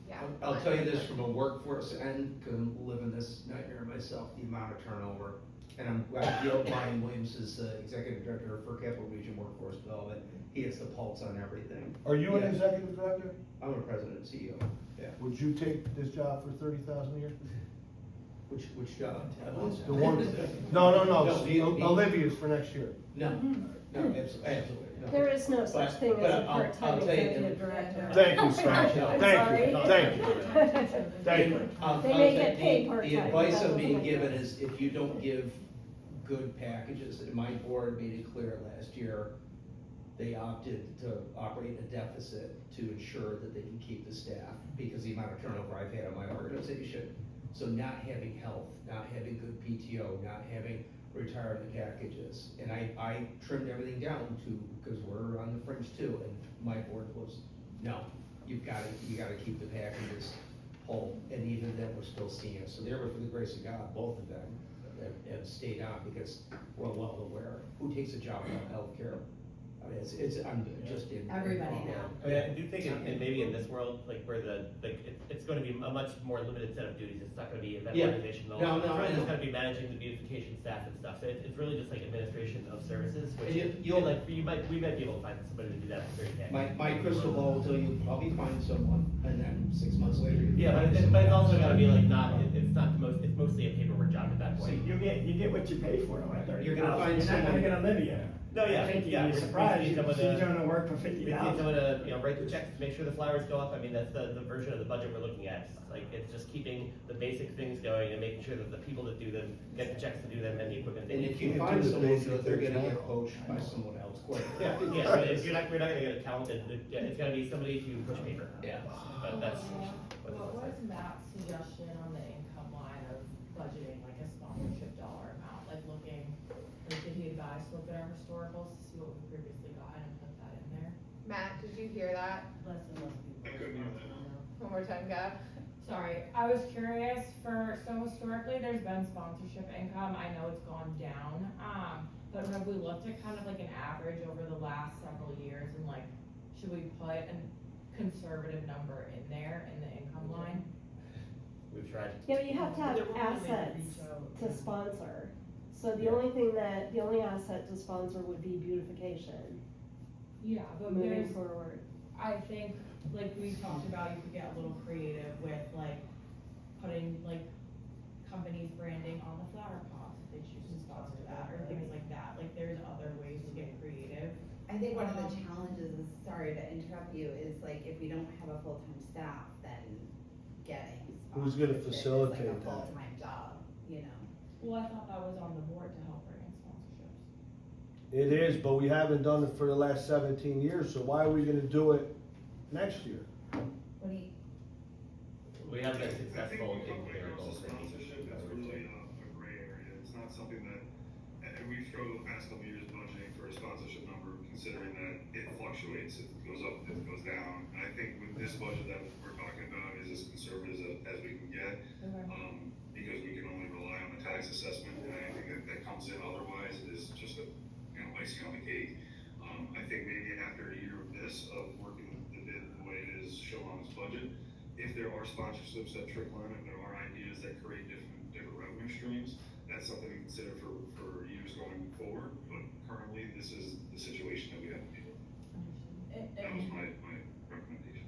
S4: Yeah.
S2: I'll tell you this from a workforce end, couldn't live in this nightmare myself, the amount of turnover. And I feel Brian Williams is the executive director for Capital Region Workforce Development. He has the pulse on everything.
S5: Are you an
S2: Yeah.
S5: executive director?
S2: I'm a president and CEO, yeah.
S5: Would you take this job for $30,000 a year?
S2: Which job?
S5: The one, no,
S2: No, he-
S5: Olivia's for next year.
S2: No, no, absolutely, no.
S3: There is no such
S2: But-
S3: thing
S2: but
S3: as a
S2: I'll
S3: part-time
S2: tell you-
S3: executive director.
S5: Thank you, Scott.
S3: I'm
S5: Thank you,
S3: sorry.
S5: thank you. Thank you.
S3: They may get paid
S2: The
S3: part-time,
S2: advice
S3: that
S2: I'm being
S3: doesn't make
S2: given
S3: sense.
S2: is if you don't give good packages, and my board made it clear last year, they opted to operate a deficit to ensure that they can keep the staff, because the amount of turnover I've had in my organization. So not having health, not having good PTO, not having retirement packages, and I trimmed everything down to, because we're on the fringe too, and my board was, no, you gotta keep the packages whole, and even then, we're still seeing it. So there were, for the grace of God, both of them have stayed on, because we're well aware, who takes a job without healthcare? I mean, I'm just in.
S7: Everybody now.
S8: I mean, I do think, and maybe in this world, like where it's going to be a much more limited set of duties. It's not going to be event
S2: Yeah.
S8: organization.
S2: No,
S8: It's
S2: I
S8: really
S2: know.
S8: just going to be managing the beautification staff and stuff. So it's really just like administration of services, which
S2: And
S8: we might be able to find somebody to do that. Very
S2: My crystal ball will tell you, probably find someone, and then 6 months later. you
S8: Yeah,
S2: find
S8: but it's
S2: someone
S8: also
S2: else.
S8: got to be like not. It's not the most. It's mostly a paperwork job at that point.
S13: You get what you pay for, right?
S2: You're gonna find
S13: You're not gonna
S2: someone-
S13: get Olivia.
S8: No, yeah,
S13: I think
S8: yeah,
S13: you'd be
S8: we
S13: surprised,
S8: need
S13: she's
S8: someone to-
S13: doing the work for
S8: We need
S13: 50,000.
S8: someone to, write the checks, make sure the flowers go up. I mean, that's the version of the budget we're looking at. It's like, it's just keeping the basic things going and making sure that the people that do them get the checks to do them and the equipment. they
S2: And
S8: need.
S2: if you find someone good, they're gonna get poached by someone else quick.
S8: Yeah, yeah, I mean, if we're not gonna get a talented, it's gonna be somebody to push paper.
S2: Yeah.
S8: But that's what it
S6: What
S8: looks
S6: was Matt's suggestion on the income line of budgeting like a sponsorship dollar amount, like looking, like did he advise to look at our historicals to see what we previously got and put that in there?
S4: Matt, did you hear that?
S3: Less and less
S14: I
S3: people.
S14: couldn't hear that.
S4: One more time, Gab.
S6: Sorry, I was curious so historically, there's been sponsorship income, I know it's gone down, but have we looked at kind of like an average over the last several years and like, should we put a conservative number in there in the income line?
S8: We've tried.
S3: Yeah, but you have to have
S6: But they're willing to
S3: assets
S6: reach out.
S3: to sponsor. So the only asset to sponsor would be beautification
S6: Yeah, but
S3: moving
S6: there's,
S3: forward.
S6: I think, like we talked about, you could get a little creative with like putting like companies branding on the flower pots if they choose to sponsor that or things like that. Like there's other ways to get creative.
S7: I think one of the challenges is, sorry to interrupt you, is like if we don't have a full-time staff, then getting
S5: Who's gonna
S7: sponsorship is
S5: facilitate
S7: like a
S5: that?
S7: full-time job, you know?
S6: Well, I thought that was on the board to help bring in sponsorships.
S5: It is, but we haven't done it for the last 17 years, so why are we gonna do it next year?
S7: What do you,
S8: We have been
S14: I think
S8: successful
S14: when
S8: in
S14: it
S8: clearing
S14: comes
S8: goals.
S14: to sponsorship, it's really a gray area. It's not something that, and we've struggled the past couple of years budgeting for a sponsorship number, considering that it fluctuates, it goes up, it goes down. And I think with this budget that we're talking about is as conservative as we can get, because we can only rely on the tax assessment, and anything that comes in otherwise is just a, icing on the cake. I think maybe after a year of this, of working the bid the way it is shown on this budget, if there are sponsorships that trickle in, if there are ideas that create different revenue streams, that's something to consider for years going forward, but currently, this is the situation that we have to deal with. That was my recommendation.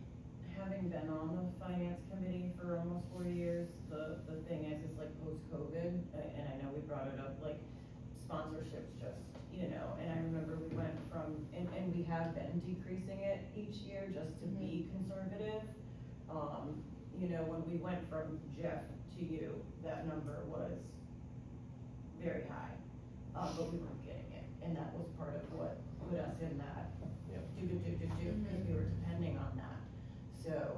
S11: Having been on the finance committee for almost 4 years, the thing is, it's like post-COVID, and I know we brought it up, like sponsorships just, and I remember we went from and we have been decreasing it each year just to be conservative. You know, when we went from Jeff to you, that number was very high, but we weren't getting it, and that was part of what put us in that because we were depending on that. So,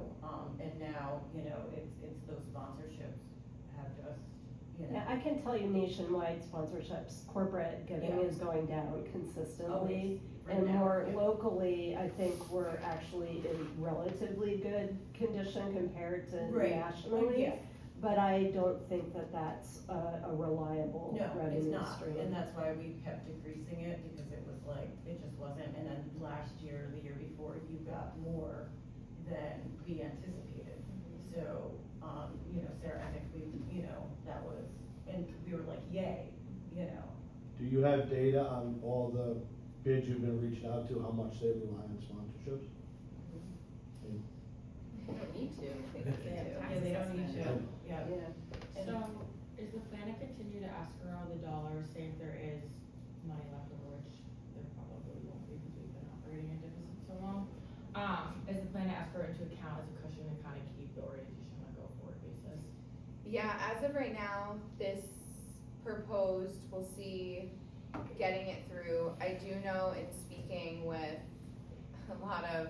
S11: and now, you know, it's those sponsorships have just, you know.
S3: Yeah, I can tell you nationwide sponsorships, corporate giving
S11: Yeah.
S3: is going down consistently.
S11: Always. Right
S3: And
S11: now,
S3: more
S11: yeah.
S3: locally, I think we're actually in relatively good condition compared to
S11: Right.
S3: nationally.
S11: Yeah.
S3: But I don't think that that's a reliable
S11: No, it's
S3: revenue
S11: not,
S3: stream.
S11: and that's why we kept decreasing it, because it was like, it just wasn't, and then last year, the year before, you got more than we anticipated. So, you know, Sarah, I think we, you know, that was, and we were like, yay, you know.
S5: Do you have data on all the bids you've been reaching out to, how much they rely on sponsorships?
S1: They don't need to.
S11: Yeah, they don't need to, yeah.
S3: Yeah.
S6: So, is the plan to continue to ask around the dollars, say if there is money left over, which there probably won't be because we've been operating in deficit so long? Is the plan to ask her into account as a cushion to kind of keep the orientation on a go-forward basis?
S4: Yeah, as of right now, this proposed, we'll see getting it through. I do know in speaking with a lot of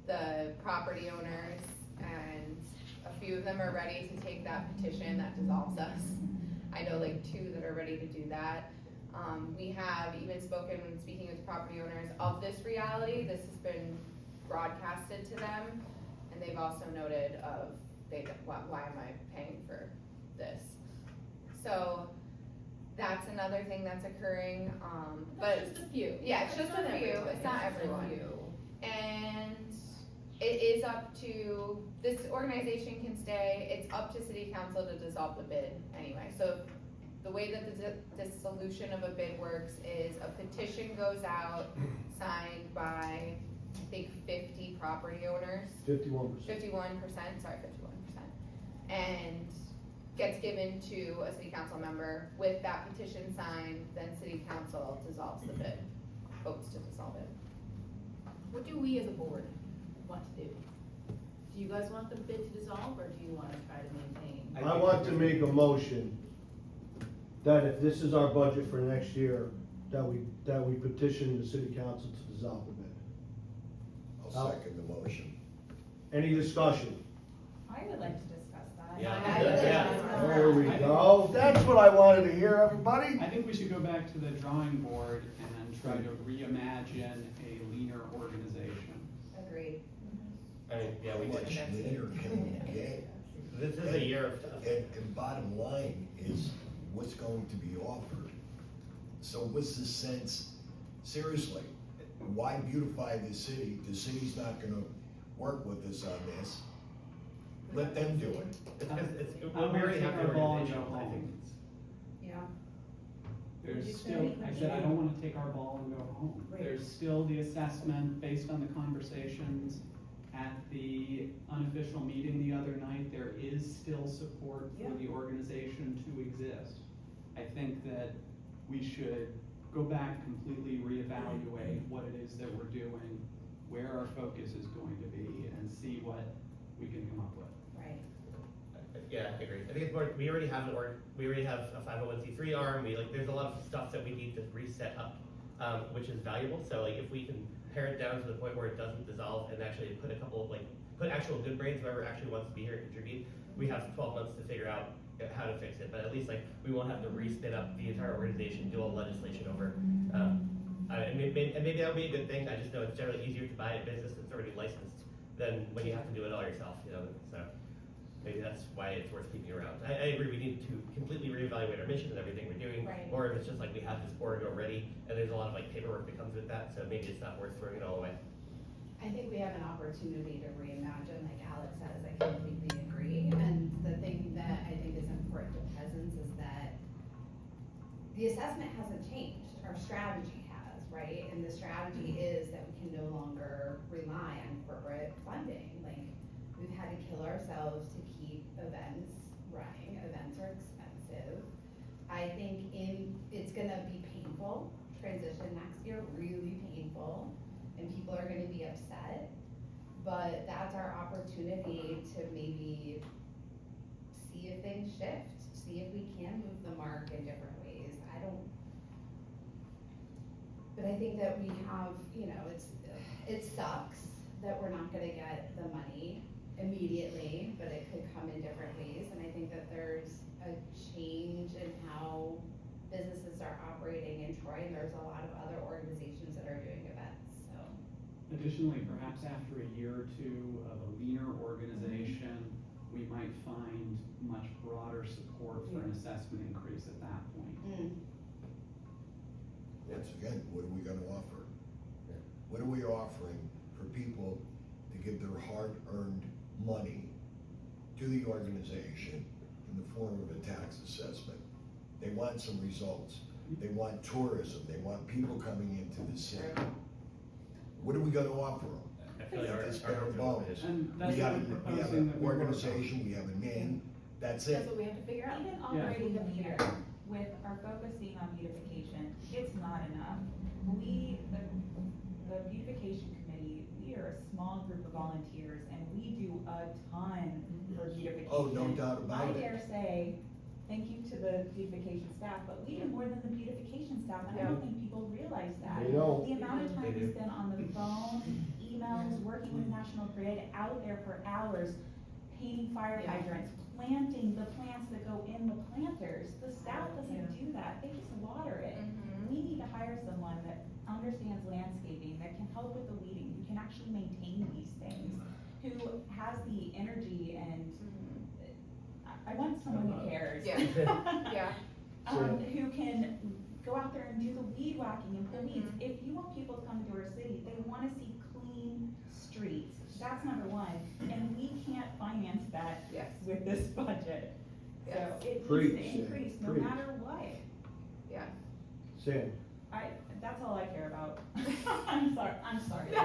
S4: the property owners, and a few of them are ready to take that petition that dissolves us. I know like 2 that are ready to do that. We have even spoken when speaking with property owners of this reality. This has been broadcasted to them, and they've also noted of, why am I paying for this? So that's another thing that's occurring, but.
S1: Just a few.
S4: Yeah, it's just a few, it's not everyone. And it is up to, this organization can stay, it's up to city council to dissolve the bid anyway. So the way that the dissolution of a bid works is a petition goes out, signed by, I think 50 property owners.
S5: 51%.
S4: 51%, sorry, 51%. And gets given to a city council member. With that petition signed, then city council dissolves the bid, votes to dissolve it.
S1: What do we as a board want to do? Do you guys want the bid to dissolve, or do you wanna try to maintain?
S5: I want to make a motion that if this is our budget for next year, that we petition the city council to dissolve the bid.
S12: I'll second the motion.
S5: Any discussion?
S9: I would like to discuss that.
S8: Yeah.
S5: There we go. That's what I wanted to hear, everybody.
S15: I think we should go back to the drawing board and try to reimagine a leaner organization.
S7: Agreed.
S8: I mean, yeah,
S12: How
S8: we
S12: much
S8: did.
S12: leaner can we get?
S8: This is a year of stuff.
S12: And bottom line is what's going to be offered. So what's the sense, seriously, why beautify the city? The city's not gonna work with us on this. Let them do it.
S8: We
S15: I'm gonna
S8: already
S15: take
S8: have the
S15: our ball and
S8: organization,
S15: go
S8: I think
S15: home.
S8: it's.
S7: Yeah.
S15: There's still, I said, I don't wanna take our ball and go home.
S11: Right.
S15: There's still the assessment based on the conversations at the unofficial meeting the other night. There is still support for
S11: Yeah.
S15: the organization to exist. I think that we should go back, completely reevaluate what it is that we're doing, where our focus is going to be, and see what we can come up with.
S7: Right.
S8: Yeah, I agree. I think it's more, we already have a 501c3 arm, there's a lot of stuff that we need to reset up, which is valuable. So like, if we can pare it down to the point where it doesn't dissolve and actually put a couple of put actual good brains, whoever actually wants to be here and contribute, we have 12 months to figure out how to fix it. But at least we won't have to re-spin up the entire organization, do all the legislation over. And maybe that would be a good thing. I just know it's generally easier to buy a business that's already licensed than when you have to do it all yourself, so maybe that's why it's worth keeping around. I agree, we need to completely reevaluate our mission and everything we're doing.
S7: Right.
S8: Or if it's just we have this org already, and there's a lot of paperwork that comes with that, so maybe it's not worth throwing it all away.
S7: I think we have an opportunity to reimagine, like Alex says, I completely agree. And the thing that I think is important to peasants is that the assessment hasn't changed, our strategy has, right? And the strategy is that we can no longer rely on corporate funding. We've had to kill ourselves to keep events running. Events are expensive. I think it's gonna be painful transition next year really painful, and people are gonna be upset. But that's our opportunity to maybe see if things shift, see if we can move the mark in different ways. But I think that we have, it sucks that we're not gonna get the money immediately, but it could come in different ways. And I think that there's a change in how businesses are operating in Troy, and there's a lot of other organizations that are doing events, so.
S15: Additionally, perhaps after a year or two of a leaner organization, we might find much broader support for an assessment increase at that point.
S12: Once again, what are we gonna offer? What are we offering for people to give their hard-earned money to the organization in the form of a tax assessment? They want some results. They want tourism. They want people coming into the city. What are we gonna offer them?
S8: I feel like
S12: It's
S8: our
S12: bare bones.
S15: And that's
S12: We
S15: what
S12: have,
S15: I'm
S12: we have
S15: proposing
S12: an
S15: that we work on.
S12: organization, we have a name, that's
S1: That's
S12: it.
S1: what we have to figure out.
S16: Even operating the meter with our focusing on beautification, it's not enough. The beautification committee, we are a small group of volunteers and we do a ton for beautification.
S12: Oh, no doubt about
S16: I
S12: it.
S16: dare say, thank you to the beautification staff, but we do more than the beautification staff, and I don't think people realize that.
S5: They don't.
S16: The amount of time
S8: They
S16: we
S8: do.
S16: spend on the phone, emails, working with National Grid, out there for hours, painting fire
S1: Yeah.
S16: hydrants, planting the plants that go in the planters. The staff doesn't do that, they just water it. We need to hire someone that understands landscaping, that can help with the weeding, who can actually maintain these things, who has the energy and, I want someone who cares.
S4: Yeah. Yeah.
S16: Who can go out there and do the weed whacking and pull weeds. If you want people to come to our city, they wanna see clean streets. That's number one, and we can't finance that
S4: Yes.
S16: with this budget. So
S4: Yes.
S16: it
S5: Preach,
S16: needs to
S5: Sam,
S16: increase no
S5: preach.
S16: matter what.
S4: Yeah.
S5: Sam,
S16: That's all I care about. I'm sorry. You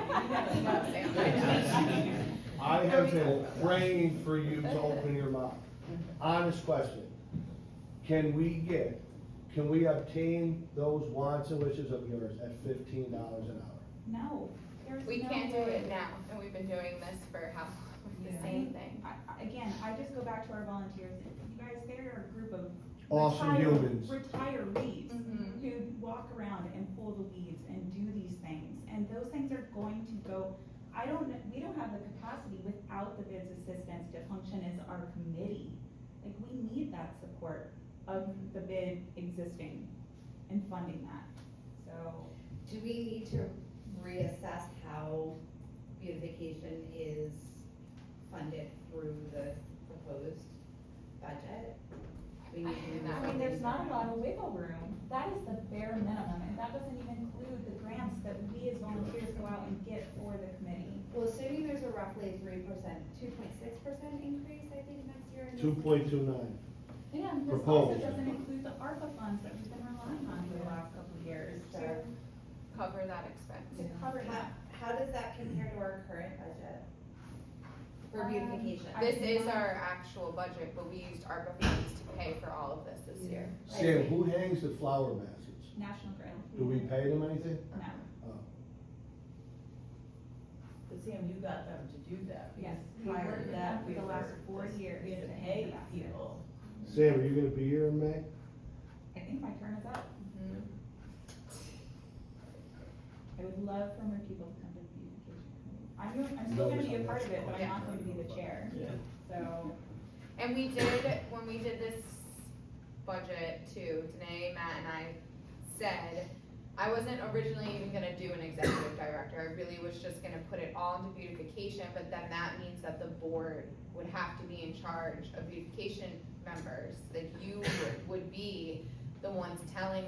S4: No, Sam,
S5: I have been praying for you to open your mouth. Honest question. Can we obtain those wants and wishes of yours at $15 an hour?
S16: No, there's no
S4: We can't do
S16: way.
S4: it now, and we've been doing this for how, the
S16: Yeah.
S4: same thing.
S16: Again, I just go back to our volunteers. You guys, they're a group of
S5: Awesome humans.
S16: retirees
S4: Mhm.
S16: who walk around and pull the weeds and do these things. And those things are going to go, we don't have the capacity without the BID's assistance to function as our committee. Like, we need that support of the BID existing and funding that, so.
S7: Do we need to reassess how beautification is funded through the proposed budget? We need to do
S16: I mean, there's not a lot of wiggle room. That is the bare minimum, and that doesn't even include the grants that we as volunteers go out and get for the committee.
S7: Well, assuming there's a roughly 3%, 2.6% increase, I think, next year. in this-
S5: 2.29.
S16: Yeah, and this also
S5: Proposed.
S16: doesn't include the ARPA funds that we've been relying on for the last couple of years, so.
S4: To cover that expense.
S16: To cover that.
S7: How does that compare to our current budget for beautification?
S4: This is our actual budget, but we used ARPA funds to pay for all of this year.
S5: Sam, who hangs the flower baskets?
S16: National Grid,
S5: Do we pay them anything?
S16: no.
S5: Oh.
S9: But Sam, you got them to do that.
S16: Yes,
S9: because
S16: we
S9: prior
S16: worked
S9: to
S16: with
S9: that,
S16: them
S9: we
S16: for the last
S9: were-
S16: 4 years.
S9: We had to pay people.
S5: Sam, are you gonna be here in May?
S16: I think my turn is up.
S4: Mhm.
S16: I would love for more people to come to the beautification committee. I'm still gonna be a part of it, but I'm not going to be the chair,
S5: Yeah.
S16: so.
S4: And we did, when we did this budget too, Danae, Matt, and I said, I wasn't originally even gonna do an executive director, I really was just gonna put it all into beautification, but then that means that the board would have to be in charge of beautification members, like you would be the ones telling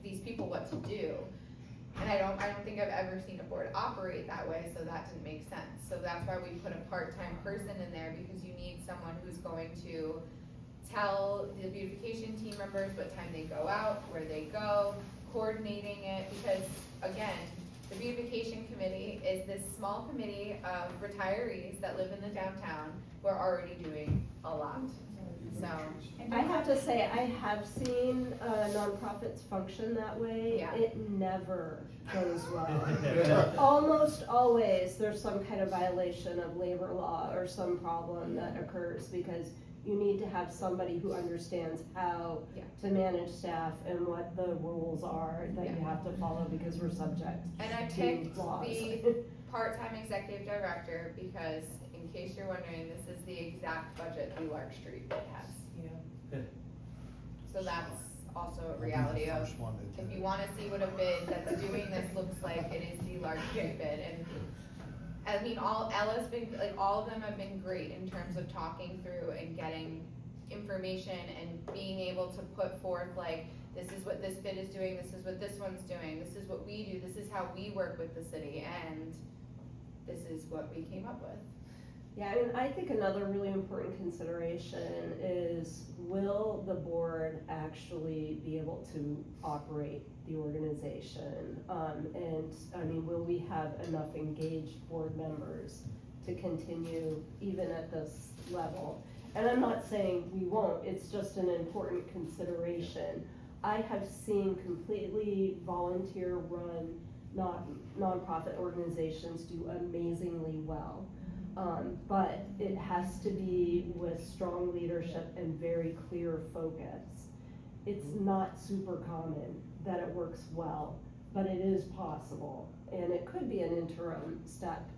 S4: these people what to do. And I don't think I've ever seen a board operate that way, so that didn't make sense. So that's why we put a part-time person in there, because you need someone who's going to tell the beautification team members what time they go out, where they go, coordinating it, because again, the beautification committee is this small committee of retirees that live in the downtown who are already doing a lot. So,
S3: I have to say, I have seen nonprofits function that way.
S4: Yeah.
S3: It never goes well. Almost always, there's some kind of violation of labor law or some problem that occurs because you need to have somebody who understands how
S4: Yeah.
S3: to manage staff and what the rules are that you have to follow because we're subject
S4: and I
S3: to
S4: picked
S3: laws.
S4: the part-time executive director because, in case you're wondering, this is the exact budget the Lark Street bid has. So that's also a reality of, if you wanna see what a bid that's doing this looks like, it is the Lark Street bid. And I mean, Ella's been, like, all of them have been great in terms of talking through and getting information and being able to put forth, like, this is what this bid is doing, this is what this one's doing, this is what we do, this is how we work with the city, and this is what we came up with.
S3: Yeah, and I think another really important consideration is, will the board actually be able to operate the organization? And, I mean, will we have enough engaged board members to continue even at this level? And I'm not saying we won't, it's just an important consideration. I have seen completely volunteer-run nonprofit organizations do amazingly well. But it has to be with strong leadership and very clear focus. It's not super common that it works well, but it is possible. And it could be an interim step,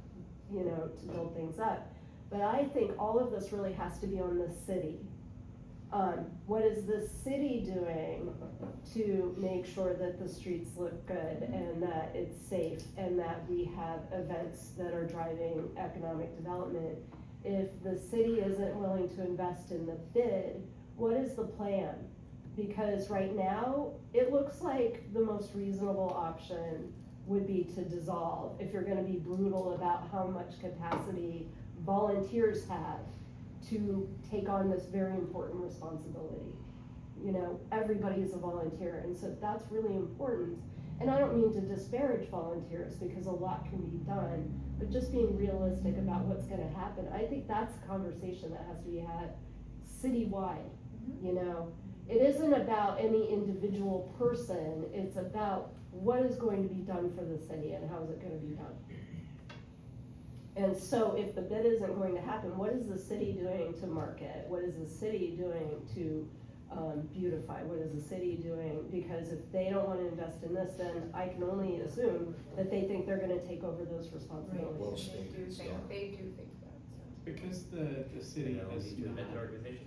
S3: you know, to build things up. But I think all of this really has to be on the city. What is the city doing to make sure that the streets look good and that it's safe and that we have events that are driving economic development? If the city isn't willing to invest in the bid, what is the plan? Because right now, it looks like the most reasonable option would be to dissolve, if you're gonna be brutal about how much capacity volunteers have to take on this very important responsibility. You know, everybody's a volunteer, and so that's really important. And I don't mean to disparage volunteers, because a lot can be done, but just being realistic about what's gonna happen, I think that's a conversation that has to be had citywide, you know? It isn't about any individual person, it's about what is going to be done for the city and how is it gonna be done. And so if the bid isn't going to happen, what is the city doing to market? What is the city doing to beautify? What is the city doing? Because if they don't wanna invest in this, then I can only assume that they think they're gonna take over those responsibilities.
S12: Well
S4: They
S12: stated,
S4: do
S12: so.
S4: think, they do think that, so.
S15: Because the city
S8: They'll
S15: has
S8: need to invent an
S15: not,
S8: organization.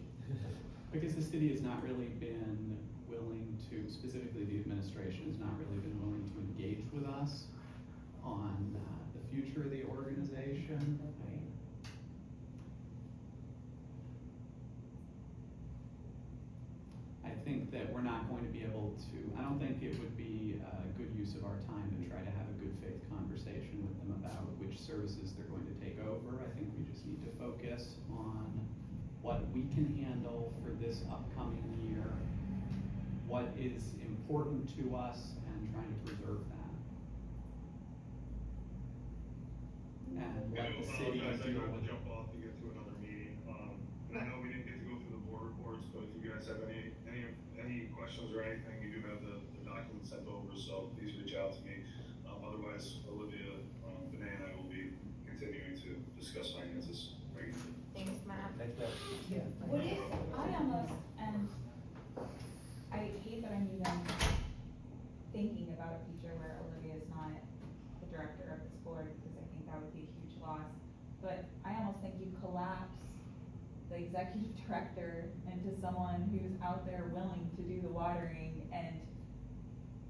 S15: because the city has not really been willing to, specifically the administration has not really been willing to engage with us on the future of the organization. I think that we're not going to be able to, I don't think it would be a good use of our time to try to have a good faith conversation with them about which services they're going to take over. I think we just need to focus on what we can handle for this upcoming year, what is important to us, and trying to preserve that. And let the city
S14: I
S15: deal
S14: have
S15: with
S14: to
S15: it.
S14: jump off to get to another meeting, and I know we didn't get to go through the board reports, but if you guys have any questions or anything, you do have the documents sent over, so please reach out to me. Otherwise, Olivia, Benay and I will be continuing to discuss finances regularly.
S4: Thanks, Matt.
S8: Thanks, Matt.
S7: What is,
S16: I almost, and I hate that I'm even thinking about a future where Olivia is not the director of this board, because I think that would be a huge loss. But I almost think you collapse the executive director into someone who's out there willing to do the watering and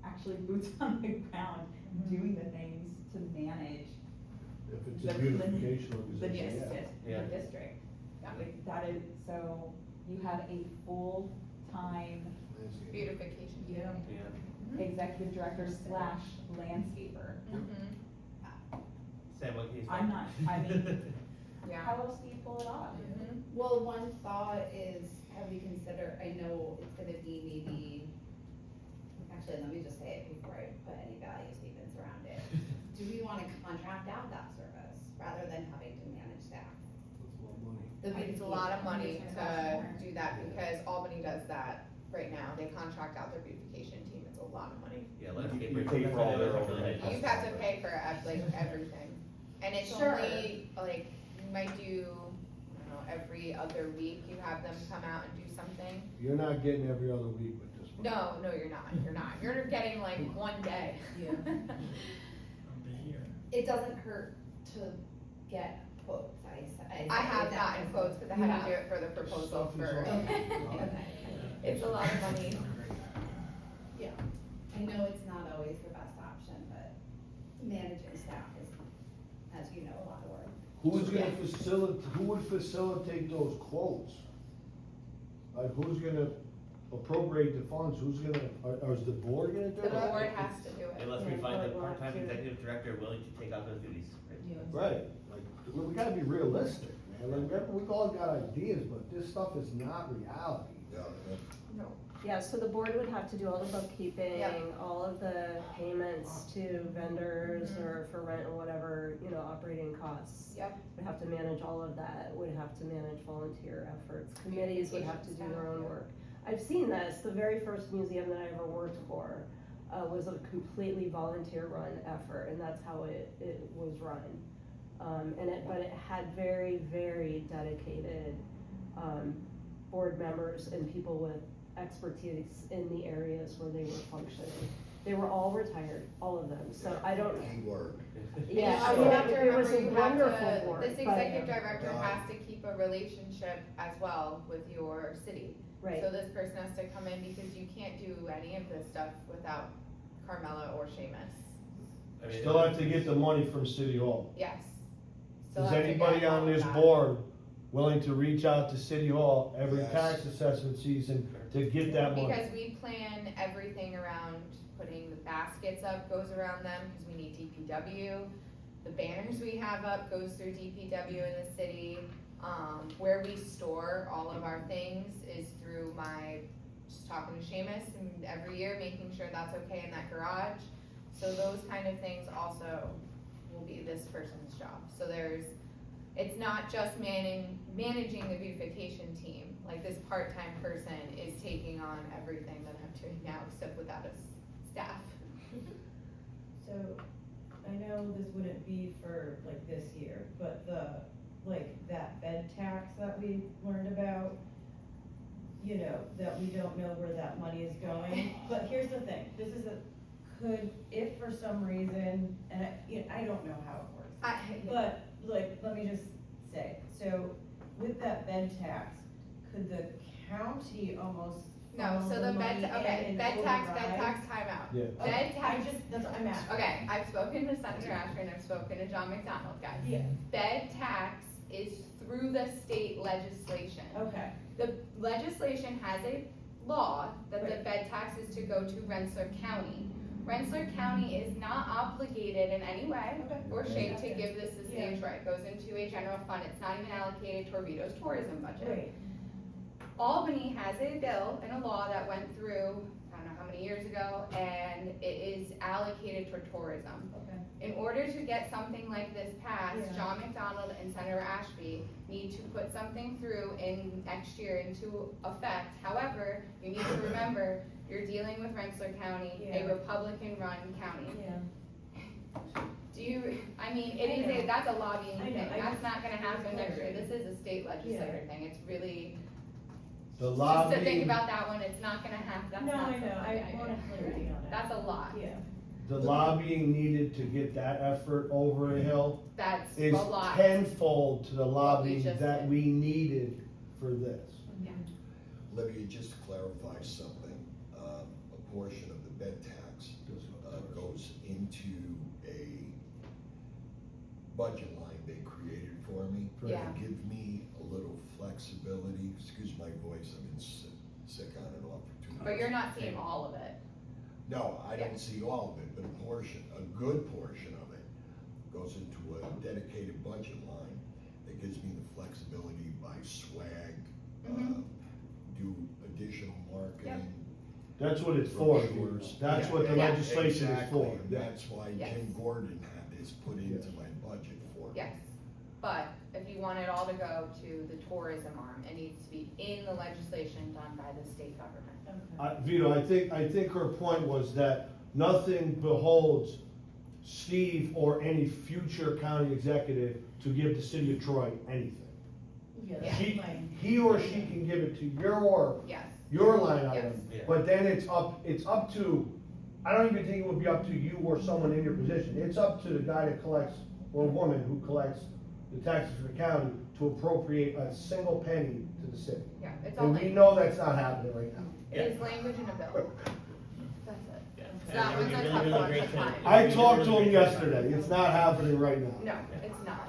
S16: actually boots on the ground, doing the things to manage
S5: If it's
S16: the
S5: a beautification organization,
S8: Yeah.
S16: the district. Like, that is, so you have a full-time
S4: Beautification.
S7: Yeah.
S8: Yeah.
S16: executive director / landscaper.
S4: Mm-hmm.
S8: Sam, what can you say?
S16: I'm not, I mean,
S4: Yeah.
S16: how else do you pull it off?
S4: Mhm.
S7: well, one thought is, have we considered, I know it's gonna be maybe, actually, let me just say it before I put any value statements around it. Do we wanna contract out that service rather than having to manage staff?
S5: It's a lot of money.
S7: It's a
S4: a lot of money to do that, because Albany does that right now, they contract out their beautification team, it's a lot of money.
S8: Yeah, landscape.
S10: You pay for all their overhead.
S4: You have to pay for like everything, and it's
S7: Sure.
S4: only, like, you might do, I don't know, every other week, you have them come out and do something.
S5: You're not getting every other week with this one.
S4: No, you're not, you're getting like one day.
S7: It doesn't hurt to get quotes,
S4: I have gotten quotes, because I had to do it for the proposal
S5: Stuff is
S4: for,
S5: all-
S7: Okay.
S4: it's a lot of money.
S7: Yeah, I know it's not always the best option, but managing staff is, as you know, a lot of work.
S5: Who's gonna who would facilitate those quotes? Like, who's gonna appropriate the funds, who's gonna, or is the board gonna do
S4: The
S5: it?
S4: board has to do it.
S8: Unless we
S3: Yeah,
S8: find a
S3: but we'll have
S8: part-time
S3: to-
S8: executive director willing to take on those duties.
S5: Right, like, we gotta be realistic, man, like, we've all got ideas, but this stuff is not reality.
S4: No.
S3: Yeah, so the board would have to do all the bookkeeping,
S4: Yep.
S3: all of the payments to vendors or for rent or whatever, you know, operating costs.
S4: Yep.
S3: Would have to manage all of that, would have to manage volunteer efforts, committees would have to do their own work. I've seen this, the very first museum that I ever worked for, was a completely volunteer-run effort, and that's how it was run. But it had very, very dedicated, board members and people with expertise in the areas where they were functioning. They were all retired, all of them, so I don't,
S12: Keyword.
S3: yeah, I
S4: You
S3: mean,
S4: have to
S3: it was
S4: remember,
S3: a
S4: you have
S3: wonderful
S4: to,
S3: board,
S4: this
S3: but-
S4: executive director has to keep a relationship as well with your city.
S3: Right.
S4: So this person has to come in, because you can't do any of this stuff without Carmela or Seamus.
S8: I mean,
S5: Still have to get the money from City Hall.
S4: Yes. Still
S5: Is
S4: have to
S5: anybody
S4: get all
S5: on
S4: of
S5: this
S4: that.
S5: board willing to reach out to City Hall every
S12: Yes.
S5: tax assessment season to get that money?
S4: Because we plan everything around putting the baskets up goes around them, because we need DPW. The banners we have up goes through DPW in the city. Where we store all of our things is through just talking to Seamus, and every year making sure that's okay in that garage. So those kind of things also will be this person's job. So it's not just managing the beautification team, like this part-time person is taking on everything that I'm doing now, except without a staff.
S11: So, I know this wouldn't be for like this year, but that bed tax that we learned about, you know, that we don't know where that money is going. But here's the thing, if for some reason, and I don't know how it works. But, let me just say, so with that bed tax, could the county almost
S4: No, so
S11: funnel
S4: the
S11: money
S4: bed,
S11: in
S4: okay,
S11: and
S4: bed
S11: override?
S4: tax timeout.
S5: Yeah.
S4: Bed tax,
S11: that's what I'm asking.
S4: okay, I've spoken to Senator Ashford, I've spoken to John McDonald, guys.
S11: Yeah,
S4: Bed tax is through the state legislation.
S11: okay,
S4: The legislation has a law that the
S11: Right.
S4: bed tax is to go to Rensselaer County. Rensselaer County is not obligated in any way or shape to give this a stage right. It goes into a general fund, it's not even allocated to Orvieto's tourism budget.
S11: great,
S4: Albany has a bill and a law that went through, I don't know how many years ago, and it is allocated for tourism.
S11: okay.
S4: In order to get something like this passed,
S11: Yeah.
S4: John McDonald and Senator Ashby need to put something through in next year into effect. However, you need to remember, you're dealing with Rensselaer County, a
S11: Yeah.
S4: Republican-run county.
S11: Yeah.
S4: It is that's a lobbying
S11: I know,
S4: thing,
S11: I
S4: that's
S11: just-
S4: not gonna happen next year,
S11: Right.
S4: this is a state legislator thing, it's really,
S5: The
S4: just
S5: lobby.
S4: to think about that one, it's not gonna happen, that's
S11: No,
S4: not
S11: I know, I
S4: something
S11: wanted clarity on it.
S4: That's a lot,
S11: Yeah,
S5: The lobbying needed to get that effort over a hill
S4: that's a
S5: is
S4: lot.
S5: tenfold to the lobbying
S4: just
S5: that
S4: did.
S5: we needed for this.
S12: Olivia, just to clarify something, a portion of the bed tax goes into a budget line they created for me.
S4: Yeah.
S12: To give me a little flexibility, excuse my voice, I've been sick on and off for 2 days.
S4: But you're not seeing all of it.
S12: No, I don't see all of it, but a good portion of it goes into a dedicated budget line that gives me the flexibility by swag, do additional marketing.
S5: That's what it's for,
S12: brochures.
S5: viewers. That's what the
S4: Yeah.
S5: legislation is
S12: Exactly.
S5: for.
S12: That's why
S4: Yes.
S12: Jim Gordon had this put into my budget for me.
S4: Yes, But if you want it all to go to the tourism arm, it needs to be in the legislation done by the state government.
S5: Vito, I think her point was that nothing beholds Steve or any future county executive to give the city of Troy anything.
S4: Yeah.
S5: He or she can give it to your
S4: Yes.
S5: line item,
S8: Yes.
S5: but then it's up to, I don't even think it would be up to you or someone in your position. It's up to the guy that collects, or woman who collects the taxes for the county to appropriate a single penny to the city.
S4: Yeah, it's all
S5: And we
S4: language.
S5: know that's not happening right now.
S4: It is language in a bill. That's it.
S8: Yeah.
S4: So that one's
S8: And
S4: a
S8: you're
S4: tough
S8: really
S4: one
S8: great
S4: to
S8: to-
S4: find.
S5: I talked to him yesterday, it's not happening right now.
S4: No, it's not.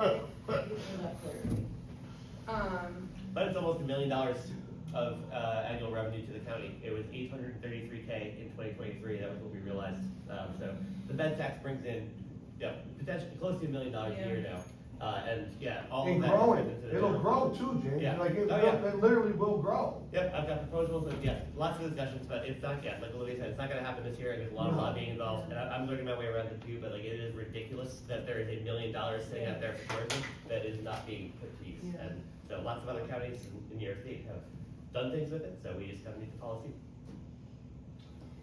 S8: But it's almost $1 million of annual revenue to the county. It was $833K in 2023. That was what we realized. So the bed tax brings in, potentially close to $1 million a year now. And yeah, all
S5: And
S8: of that.
S5: growing,
S8: goes into the
S5: it'll
S8: general.
S5: grow too, James,
S8: Yeah.
S5: like
S8: Oh, yeah.
S5: it literally will grow.
S8: Yep, I've got proposals and yeah, lots of discussions, but it's not yet. Like Olivia said, it's not gonna happen this year. There's a lot of
S5: No.
S8: lobbying involved, and I'm learning my way around it too. But like, it is ridiculous that there is $1 million sitting out there for tourism that is not being put to use.
S3: Yeah.
S8: And so lots of other counties in New York State have done things with it. So we just kind of need to follow suit.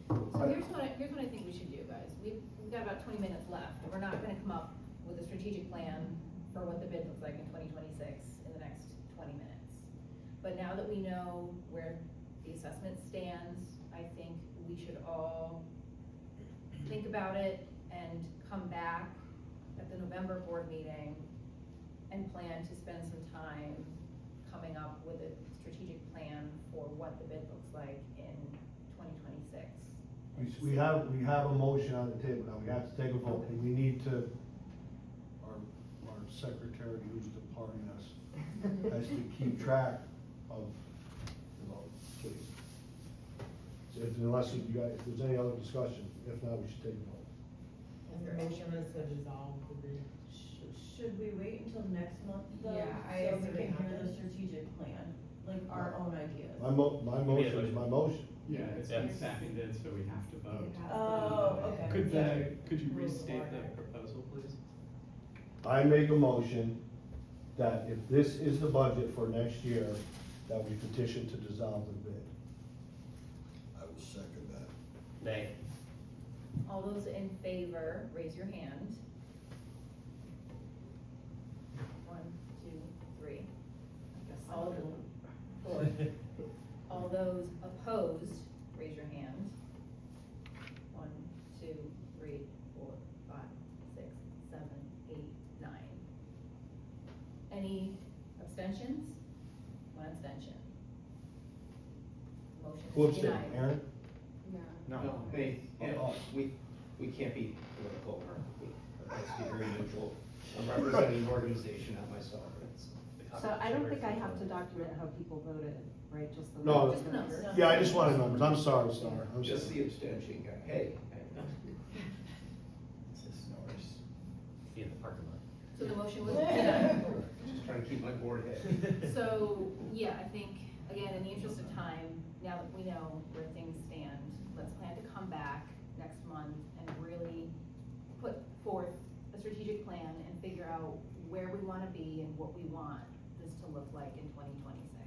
S1: So here's what I think we should do, guys. We've got about 20 minutes left, and we're not gonna come up with a strategic plan for what the bid looks like in 2026 in the next 20 minutes. But now that we know where the assessment stands, I think we should all think about it and come back at the November board meeting and plan to spend some time coming up with a strategic plan for what the bid looks like in 2026.
S5: We have a motion on the table now, we have to take a vote, and we need to, our secretary who's departing us, has to keep track of the vote, please. So unless you guys, if there's any other discussion, if not, we should take a vote.
S9: Your motion is to dissolve the bid.
S11: Should we wait until next month though?
S7: Yeah, I
S11: So we
S7: agree.
S11: can hear the strategic plan, like our own ideas.
S5: My motion is my motion.
S15: Yeah, it's been seconded, so we have to vote.
S11: Oh, okay.
S15: Could you restate the proposal, please?
S5: I make a motion that if this is the budget for next year, that we petition to dissolve the bid.
S12: I will second that.
S8: Nay.
S1: All those in favor, raise your hand. 1, 2, 3. I guess all of them. 4. All those opposed, raise your hand. 1, 2, 3, 4, 5, 6, 7, 8, 9. Any abstentions? 1 abstention.
S5: Who
S1: Motion is
S5: abstained,
S1: denied.
S5: Aaron?
S8: No.
S2: Hey, we can't be political, or let's be very neutral. I'm representing an organization, not myself.
S3: So I don't think I have to document how people voted, right, just the.
S5: No,
S1: Just the numbers.
S5: yeah, I just wanted numbers, I'm sorry, Star. I'm
S2: Just
S5: sorry.
S2: the abstention guy, hey.
S8: See you in the parking lot.
S1: So the motion was denied.
S2: Just trying to keep my board head.
S1: So, yeah, I think, again, in the interest of time, now that we know where things stand, let's plan to come back next month and really put forth a strategic plan and figure out where we wanna be and what we want this to look like in 2026.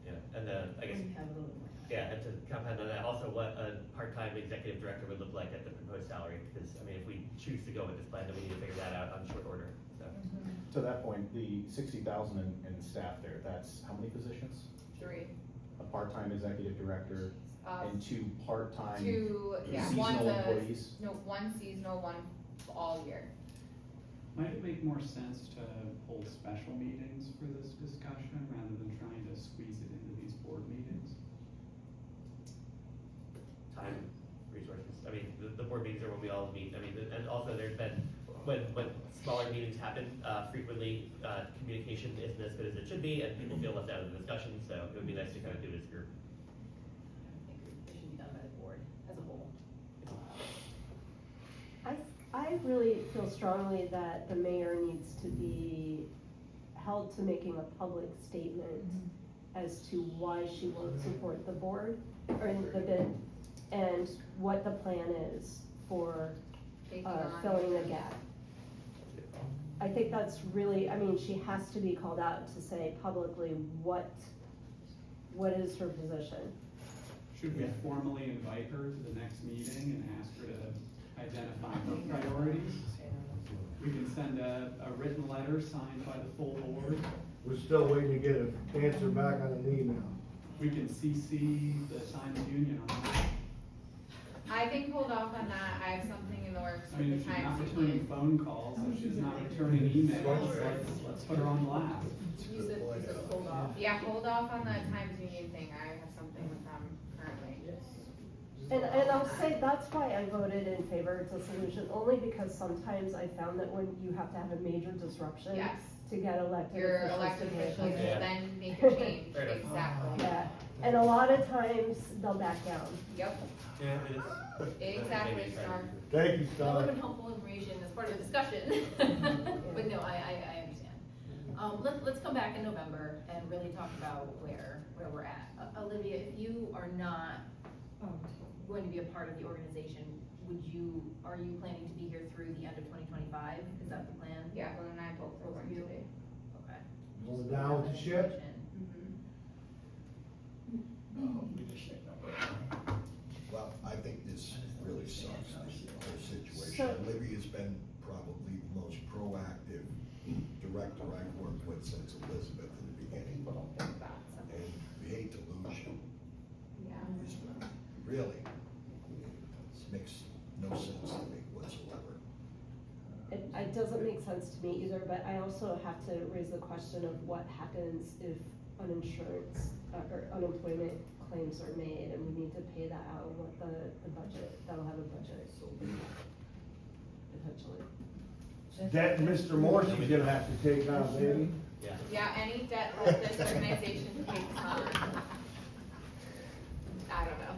S8: Yeah, and then I guess.
S1: When we have a little bit more time.
S8: Yeah, and to compound on that, also what a part-time executive director would look like at the proposed salary, because, I mean, if we choose to go with this plan, then we need to figure that out on short order, so.
S10: To that point, the 60,000 in staff there, that's how many positions?
S4: 3.
S10: A part-time executive director and 2 part-time
S4: 2, yeah, one's
S10: seasonal
S4: a,
S10: employees?
S4: no, 1 seasonal, 1 all year.
S15: Might it make more sense to hold special meetings for this discussion rather than trying to squeeze it into these board meetings?
S8: Time, resources, I mean, the board meetings are when we all meet, I mean, and also there's been, when smaller meetings happen, frequently, communication isn't as good as it should be, and people feel left out of the discussion, so it would be nice to kind of do it as a group.
S1: I think it should be done by the board as a whole.
S3: I really feel strongly that the mayor needs to be held to making a public statement as to why she won't support the board, or the bid, and what the plan is for
S4: Taking on-
S3: filling the gap. I think that's really, I mean, she has to be called out to say publicly what is her position.
S15: Should we formally invite her to the next meeting and ask her to identify her priorities? We can send a written letter signed by the full board.
S5: We're still waiting to get an answer back on an email.
S15: We can CC the Simon Union on that.
S4: I think hold off on that, I have something in the works
S15: I
S4: with
S15: mean,
S4: the
S15: if she's not
S4: Times
S15: returning
S4: Union.
S15: phone calls, if she's not returning emails, let's put her on blast.
S1: You said hold off.
S4: Yeah, hold off on the Times Union thing, I have something with them currently.
S3: And I'll say, that's why I voted in favor of dissolution, only because sometimes I found that when you have to have a major disruption
S4: Yes.
S3: to get elected
S4: Your
S3: officials
S4: elected
S3: to get
S4: officials
S3: it.
S4: will then make a change,
S8: Fair enough.
S4: exactly.
S3: Yeah, and a lot of times they'll back down.
S4: Yep,
S8: Yeah, it is.
S4: exactly, Storm.
S5: Thank you,
S1: That would have
S5: Star.
S1: been helpful information as part of the discussion. But no, I understand. Let's come back in November and really talk about where we're at. Olivia, if you are not going to be a part of the organization, are you planning to be here through the end of 2025? Is that the plan?
S4: Yeah, Glenn and I both are going to be.
S1: Okay.
S5: Going down with the ship?
S12: Well, I think this really sucks, this whole situation.
S3: So-
S12: Olivia's been probably the most proactive director I've worked with since Elizabeth in the beginning. And we hate to lose you.
S4: Yeah.
S12: It's really, this makes no sense to me whatsoever.
S3: It doesn't make sense to me either, but I also have to raise the question of what happens if uninsurance or unemployment claims are made and we need to pay that out, and what the budget, that'll have a budget, potentially.
S5: That Mr. Morrissey's gonna have to take on, baby.
S8: Yeah.
S4: Yeah, any debt that this organization takes on, I don't know,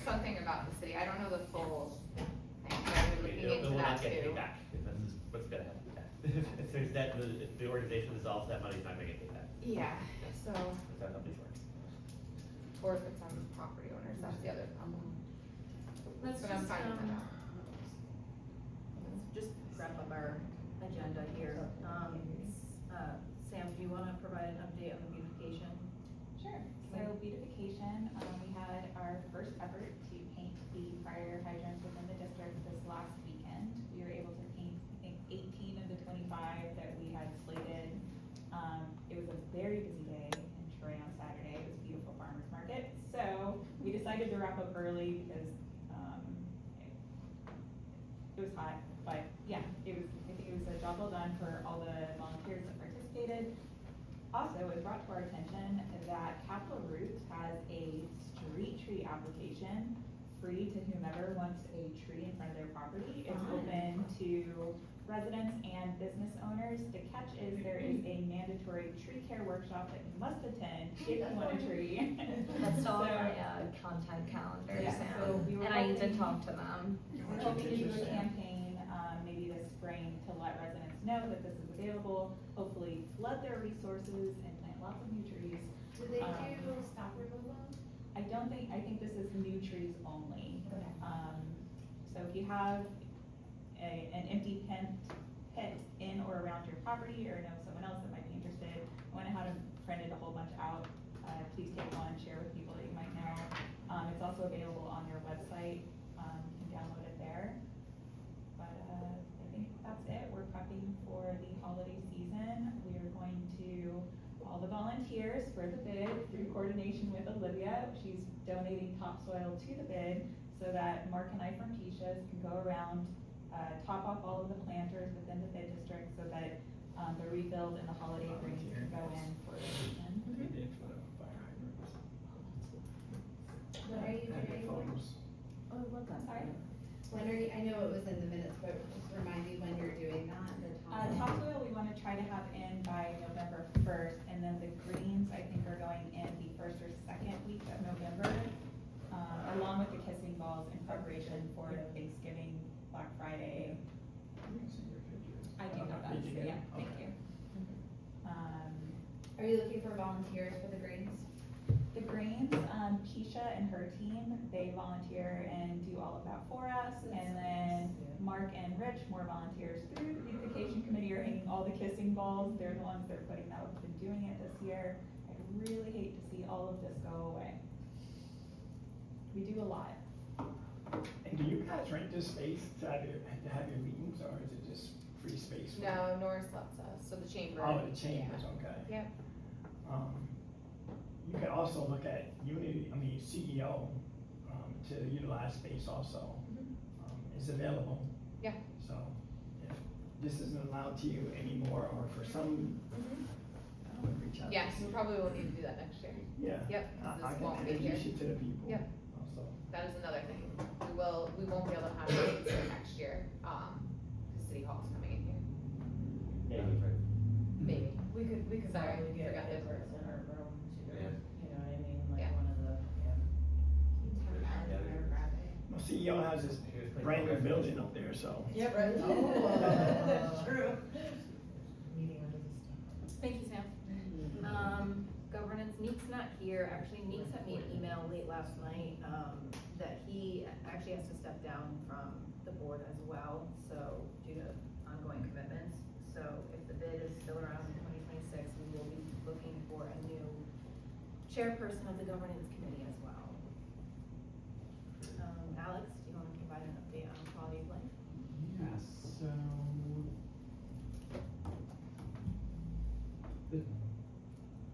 S4: something about the city, I don't know the full thing, but I'm looking
S8: It
S4: into
S8: will
S4: that
S8: not get
S4: too.
S8: paid back, that's what's gonna happen. If there's debt, if the organization dissolves, that money's not gonna get paid back.
S4: Yeah, so,
S8: That's how companies work.
S4: or if it's on property owners, that's the other problem.
S1: Let's
S4: But I'm
S1: just,
S4: fine with that.
S1: let's just wrap up our agenda here. Sam, do you wanna provide an update on the beautification?
S16: Sure, so beautification, we had our first effort to paint the fire hydrants within the district this last weekend. We were able to paint, I think, 18 of the 25 that we had slated. It was a very busy day in Troy on Saturday, it was a beautiful farmer's market. So we decided to wrap up early because, it was hot, but yeah, I think it was a job well done for all the volunteers that participated. Also, it was brought to our attention that Capital Roots has a street tree application free to whomever wants a tree in front of their property. It's open to residents and business owners. The catch is there is a mandatory tree care workshop that you must attend if you want a tree.
S17: That's on
S16: So-
S17: my content calendar,
S16: Yeah, so we were
S17: and I need to
S16: hoping-
S17: talk to them.
S16: We're hoping to do a campaign, maybe this spring, to let residents know that this is available, hopefully flood their resources and plant lots of new trees.
S7: Do they do stop removal?
S16: I think this is new trees only.
S7: Okay.
S16: So if you have an empty pit in or around your property, or know someone else that might be interested, I went ahead and printed a whole bunch out. Please take one, share with people that you might know. It's also available on your website, you can download it there. But, I think that's it, we're prepping for the holiday season. We are going to, all the volunteers for the bid, through coordination with Olivia, she's donating topsoil to the bid, so that Mark and I from Keisha's can go around, top off all of the planters within the bid district, so that, the rebuild and the holiday greens can go in for the season.
S7: When are you doing?
S3: Oh, I love that.
S16: Sorry?
S7: When are you, I know it was in the minutes, but just remind me when you're doing that, the
S16: Topsoil, we wanna try to have in by November 1st, and then the greens, I think, are going in the first or second week of November, along with the kissing balls in preparation for Thanksgiving, Black Friday. I do have that, so yeah, thank you.
S7: Are you looking for volunteers for the greens?
S16: The greens, Keisha and her team, they volunteer and do all of that for us, and then Mark and Rich, more volunteers through the beautification committee are hanging all the kissing balls. They're the ones that are putting that up and doing it this year. I really hate to see all of this go away. We do a lot.
S13: And do you guys rent this space to have your meetings, or is it just free space?
S4: No, Norris lets us, so the chamber.
S13: Oh, the chambers, okay.
S4: Yep.
S13: You could also look at CEO, to utilize space also. It's available.
S4: Yeah.
S13: So if this isn't allowed to you anymore, or for some, I would reach out. to
S4: Yes, we
S13: CEO.
S4: probably will need to do that next year.
S13: Yeah.
S4: Yep, 'cause
S13: I
S4: this
S13: can
S4: won't be here.
S13: introduce you to the people.
S4: Yep.
S13: Also.
S4: That is another thing. We won't be able to have meetings here next year, because City Hall's coming in here.
S8: Yeah, that's right.
S4: Maybe.
S9: We could
S4: Sorry,
S9: probably get
S4: forgot
S9: it
S4: that.
S9: in our room too,
S8: Yeah.
S9: you know what I mean, like
S4: Yeah.
S9: one of the,
S13: Well, CEO has this brand new building up there, so.
S9: Yep, right.
S6: Oh.
S9: True.
S6: Meeting under the stuff.
S1: Thank you, Sam. Governance, Neek's not here, actually Neek sent me an email late last night, that he actually has to step down from the board as well, so due to ongoing commitments. So if the bid is still around in 2026, we will be looking for a new chairperson of the governance committee as well. Alex, do you want to provide an update on quality of life?
S15: Yes, so the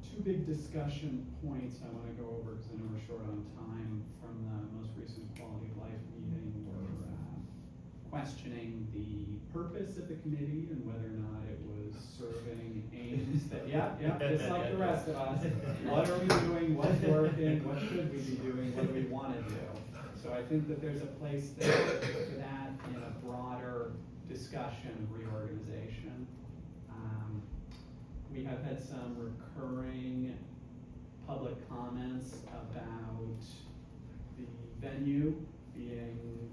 S15: two big discussion points I want to go over, because I know we're short on time, from the most recent quality of life meeting were questioning the purpose of the committee and whether or not it was serving aims that, just like the rest of us, what are we doing, what's working, what should we be doing, what do we want to do? So I think that there's a place there for that in a broader discussion of reorganization. We have had some recurring public comments about the venue being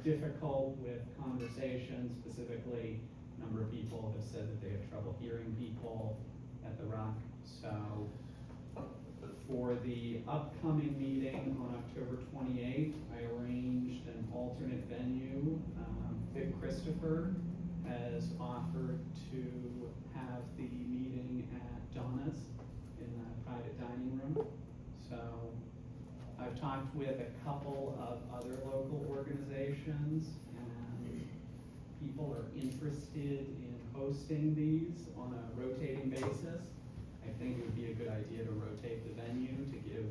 S15: difficult with conversation. Specifically, a number of people have said that they have trouble hearing people at the Rock. So for the upcoming meeting on October 28th, I arranged an alternate venue. Vic Christopher has offered to have the meeting at Donna's in the private dining room. So I've talked with a couple of other local organizations, and people are interested in hosting these on a rotating basis. I think it would be a good idea to rotate the venue to give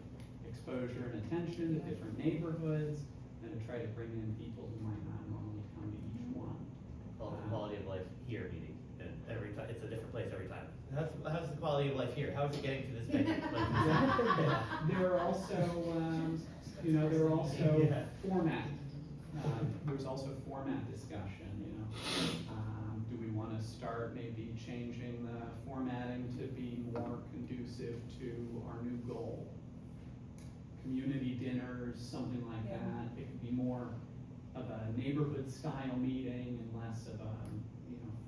S15: exposure and attention to different neighborhoods, and to try to bring in people who might not normally come to each one.
S8: Called the quality of life here meeting, and every time, it's a different place every time. How's the quality of life here? How is it getting to this venue?
S15: There are also, there are also
S8: Yeah.
S15: format, there's also format discussion, do we wanna start maybe changing the formatting to be more conducive to our new goal? Community dinners, something like that, it could be more of a neighborhood style meeting and less of a,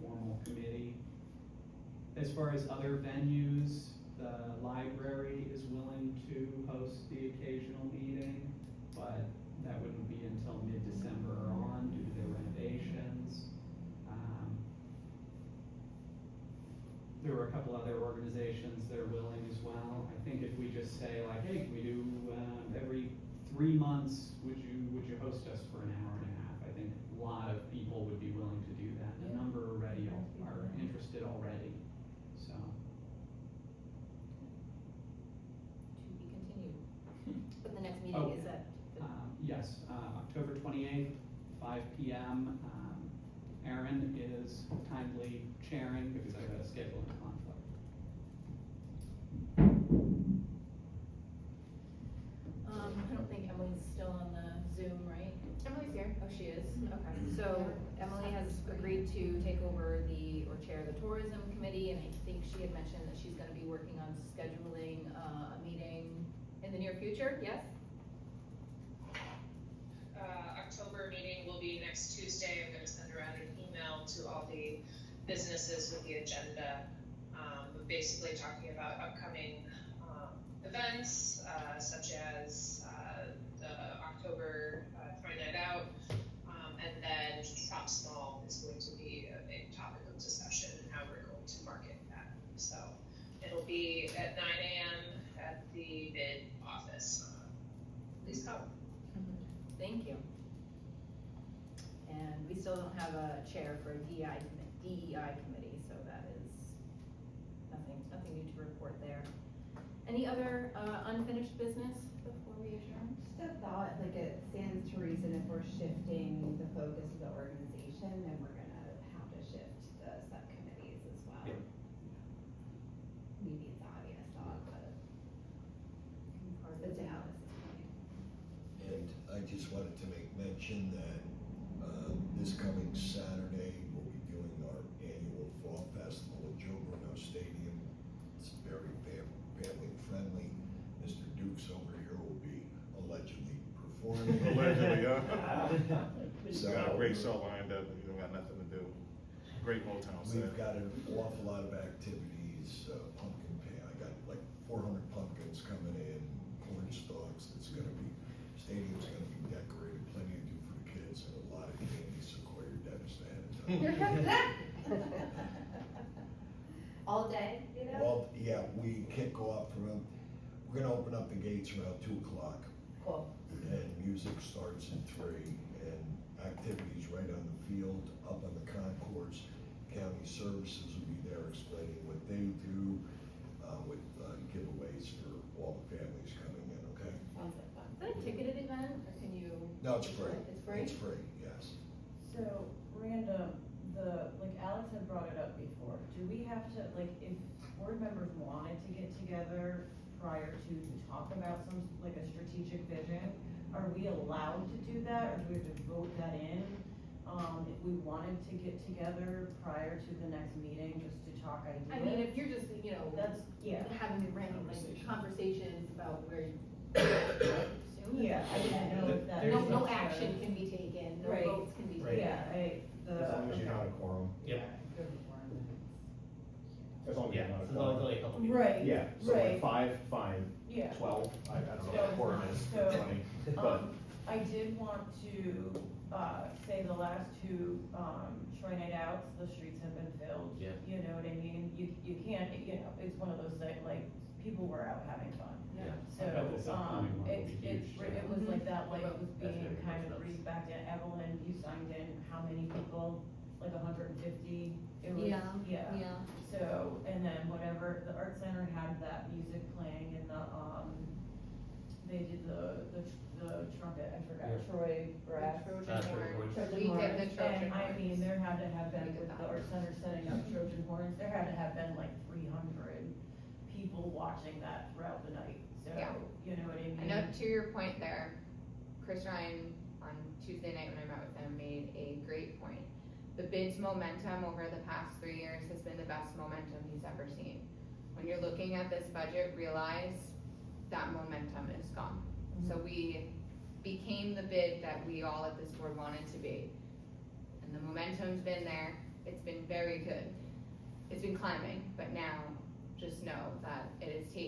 S15: formal committee. As far as other venues, the library is willing to host the occasional meeting, but that wouldn't be until mid-December or on due to their renovations. There were a couple other organizations that are willing as well. I think if we just say like, hey, can we do, every 3 months, would you host us for an hour and a half? I think a lot of people would be willing to do that. A number already are interested already, so.
S1: To be continued. But the next meeting
S15: Oh,
S1: is at.
S15: Yes, October 28th, 5 PM. Aaron is kindly chairing because I got a scheduling conflict.
S1: I don't think Emily's still on the Zoom, right?
S4: Emily's here.
S1: Oh, she is? Okay. So Emily has agreed to take over or chair the tourism committee, and I think she had mentioned that she's gonna be working on scheduling, a meeting in the near future, yes?
S18: October meeting will be next Tuesday. I'm gonna send around an email to all the businesses with the agenda. We're basically talking about upcoming, events, such as, the October, 20 Night Out, and then Trop
S1: we still don't have a chair for a DEI committee, so that is nothing new to report there. Any other, unfinished business before we adjourn?
S7: Just a thought, like it stands to reason if we're shifting the focus of the organization, then we're gonna have to shift the subcommittees as well.
S8: Yeah.
S7: Maybe it's an obvious thought, but it's out at this point.
S12: And I just wanted to make mention that, this coming Saturday, we'll be doing our annual Fall Festival at Joe Bruno Stadium. It's very family friendly. Mr. Dukes over here will be allegedly performing.
S19: Allegedly,
S12: So-
S19: got a great show lined up, and you don't got nothing to do. Great Motown set.
S12: We've got an awful lot of activities, pumpkin pie, I got like 400 pumpkins coming in, corn stalks, it's gonna be, stadium's gonna be decorated, plenty to do for the kids, and a lot of candy, Sequoia Dennis ahead of time.
S7: All day, you know?
S12: Well, yeah, we kick off from, we're gonna open up the gates around 2:00.
S7: Cool.
S12: And music starts at 3, and activities right on the field, up on the concourse. County Services will be there explaining what they do, with giveaways for all the families coming in, okay?
S7: Sounds like fun.
S1: Is that a ticketed event, or can you?
S12: No, it's free.
S1: It's free?
S12: It's free, yes.
S11: So, random, like Alex had brought it up before, do we have to, like, if board members wanted to get together prior to talk about some, like a strategic vision, are we allowed to do that, or do we have to vote that in? If we wanted to get together prior to the next meeting, just to talk ideas?
S1: I mean, if you're just, you know,
S11: That's, yeah.
S1: having random like conversations about where.
S11: Yeah, I didn't know if that.
S1: No action can be taken, no
S11: Right.
S1: votes can be
S11: Right.
S1: taken.
S11: Yeah,
S10: As long as you have a quorum.
S8: Yep.
S10: As long as you
S8: Yeah,
S10: have a
S8: so
S10: quorum.
S8: there's only a couple people.
S11: Right.
S10: Yeah, so
S11: right.
S10: like 5, fine,
S11: Yeah.
S10: 12, I don't know what the quorum is,
S11: So,
S10: 20, but.
S11: I did want to, say the last 2, Troy Night Outs, the streets have been filled.
S8: Yeah.
S11: You know what I mean? You can't, you know, it's one of those things, like, people were out having fun.
S1: Yeah.
S11: So,
S15: I bet this upcoming one will be huge,
S11: it was like that, like, it was
S8: That's
S11: being
S8: gonna be
S11: kind of
S8: nuts.
S11: breathed back to Evelyn, you signed in, how many people? Like 150? It was, yeah. So, and then whatever, the art center had that music playing and they did the trumpet, I forgot,
S8: Yeah.
S11: Troy Brass.
S8: Trojan
S11: Trojan
S8: horns.
S11: Horns.
S4: We did the Trojan
S11: And I
S4: horns.
S11: mean, there had to have been,
S4: We did
S11: with the
S4: that.
S11: art center setting up Trojan horns, there had to have been like 300 people watching that throughout the night, so,
S4: Yeah.
S11: you know what I mean?
S4: I know, to your point there, Chris Ryan on Tuesday night when I met with him made a great point. The bid's momentum over the past 3 years has been the best momentum he's ever seen. When you're looking at this budget, realize that momentum is gone. So we became the bid that we all at this board wanted to be. And the momentum's been there, it's been very good. It's been climbing, but now just know that it is taking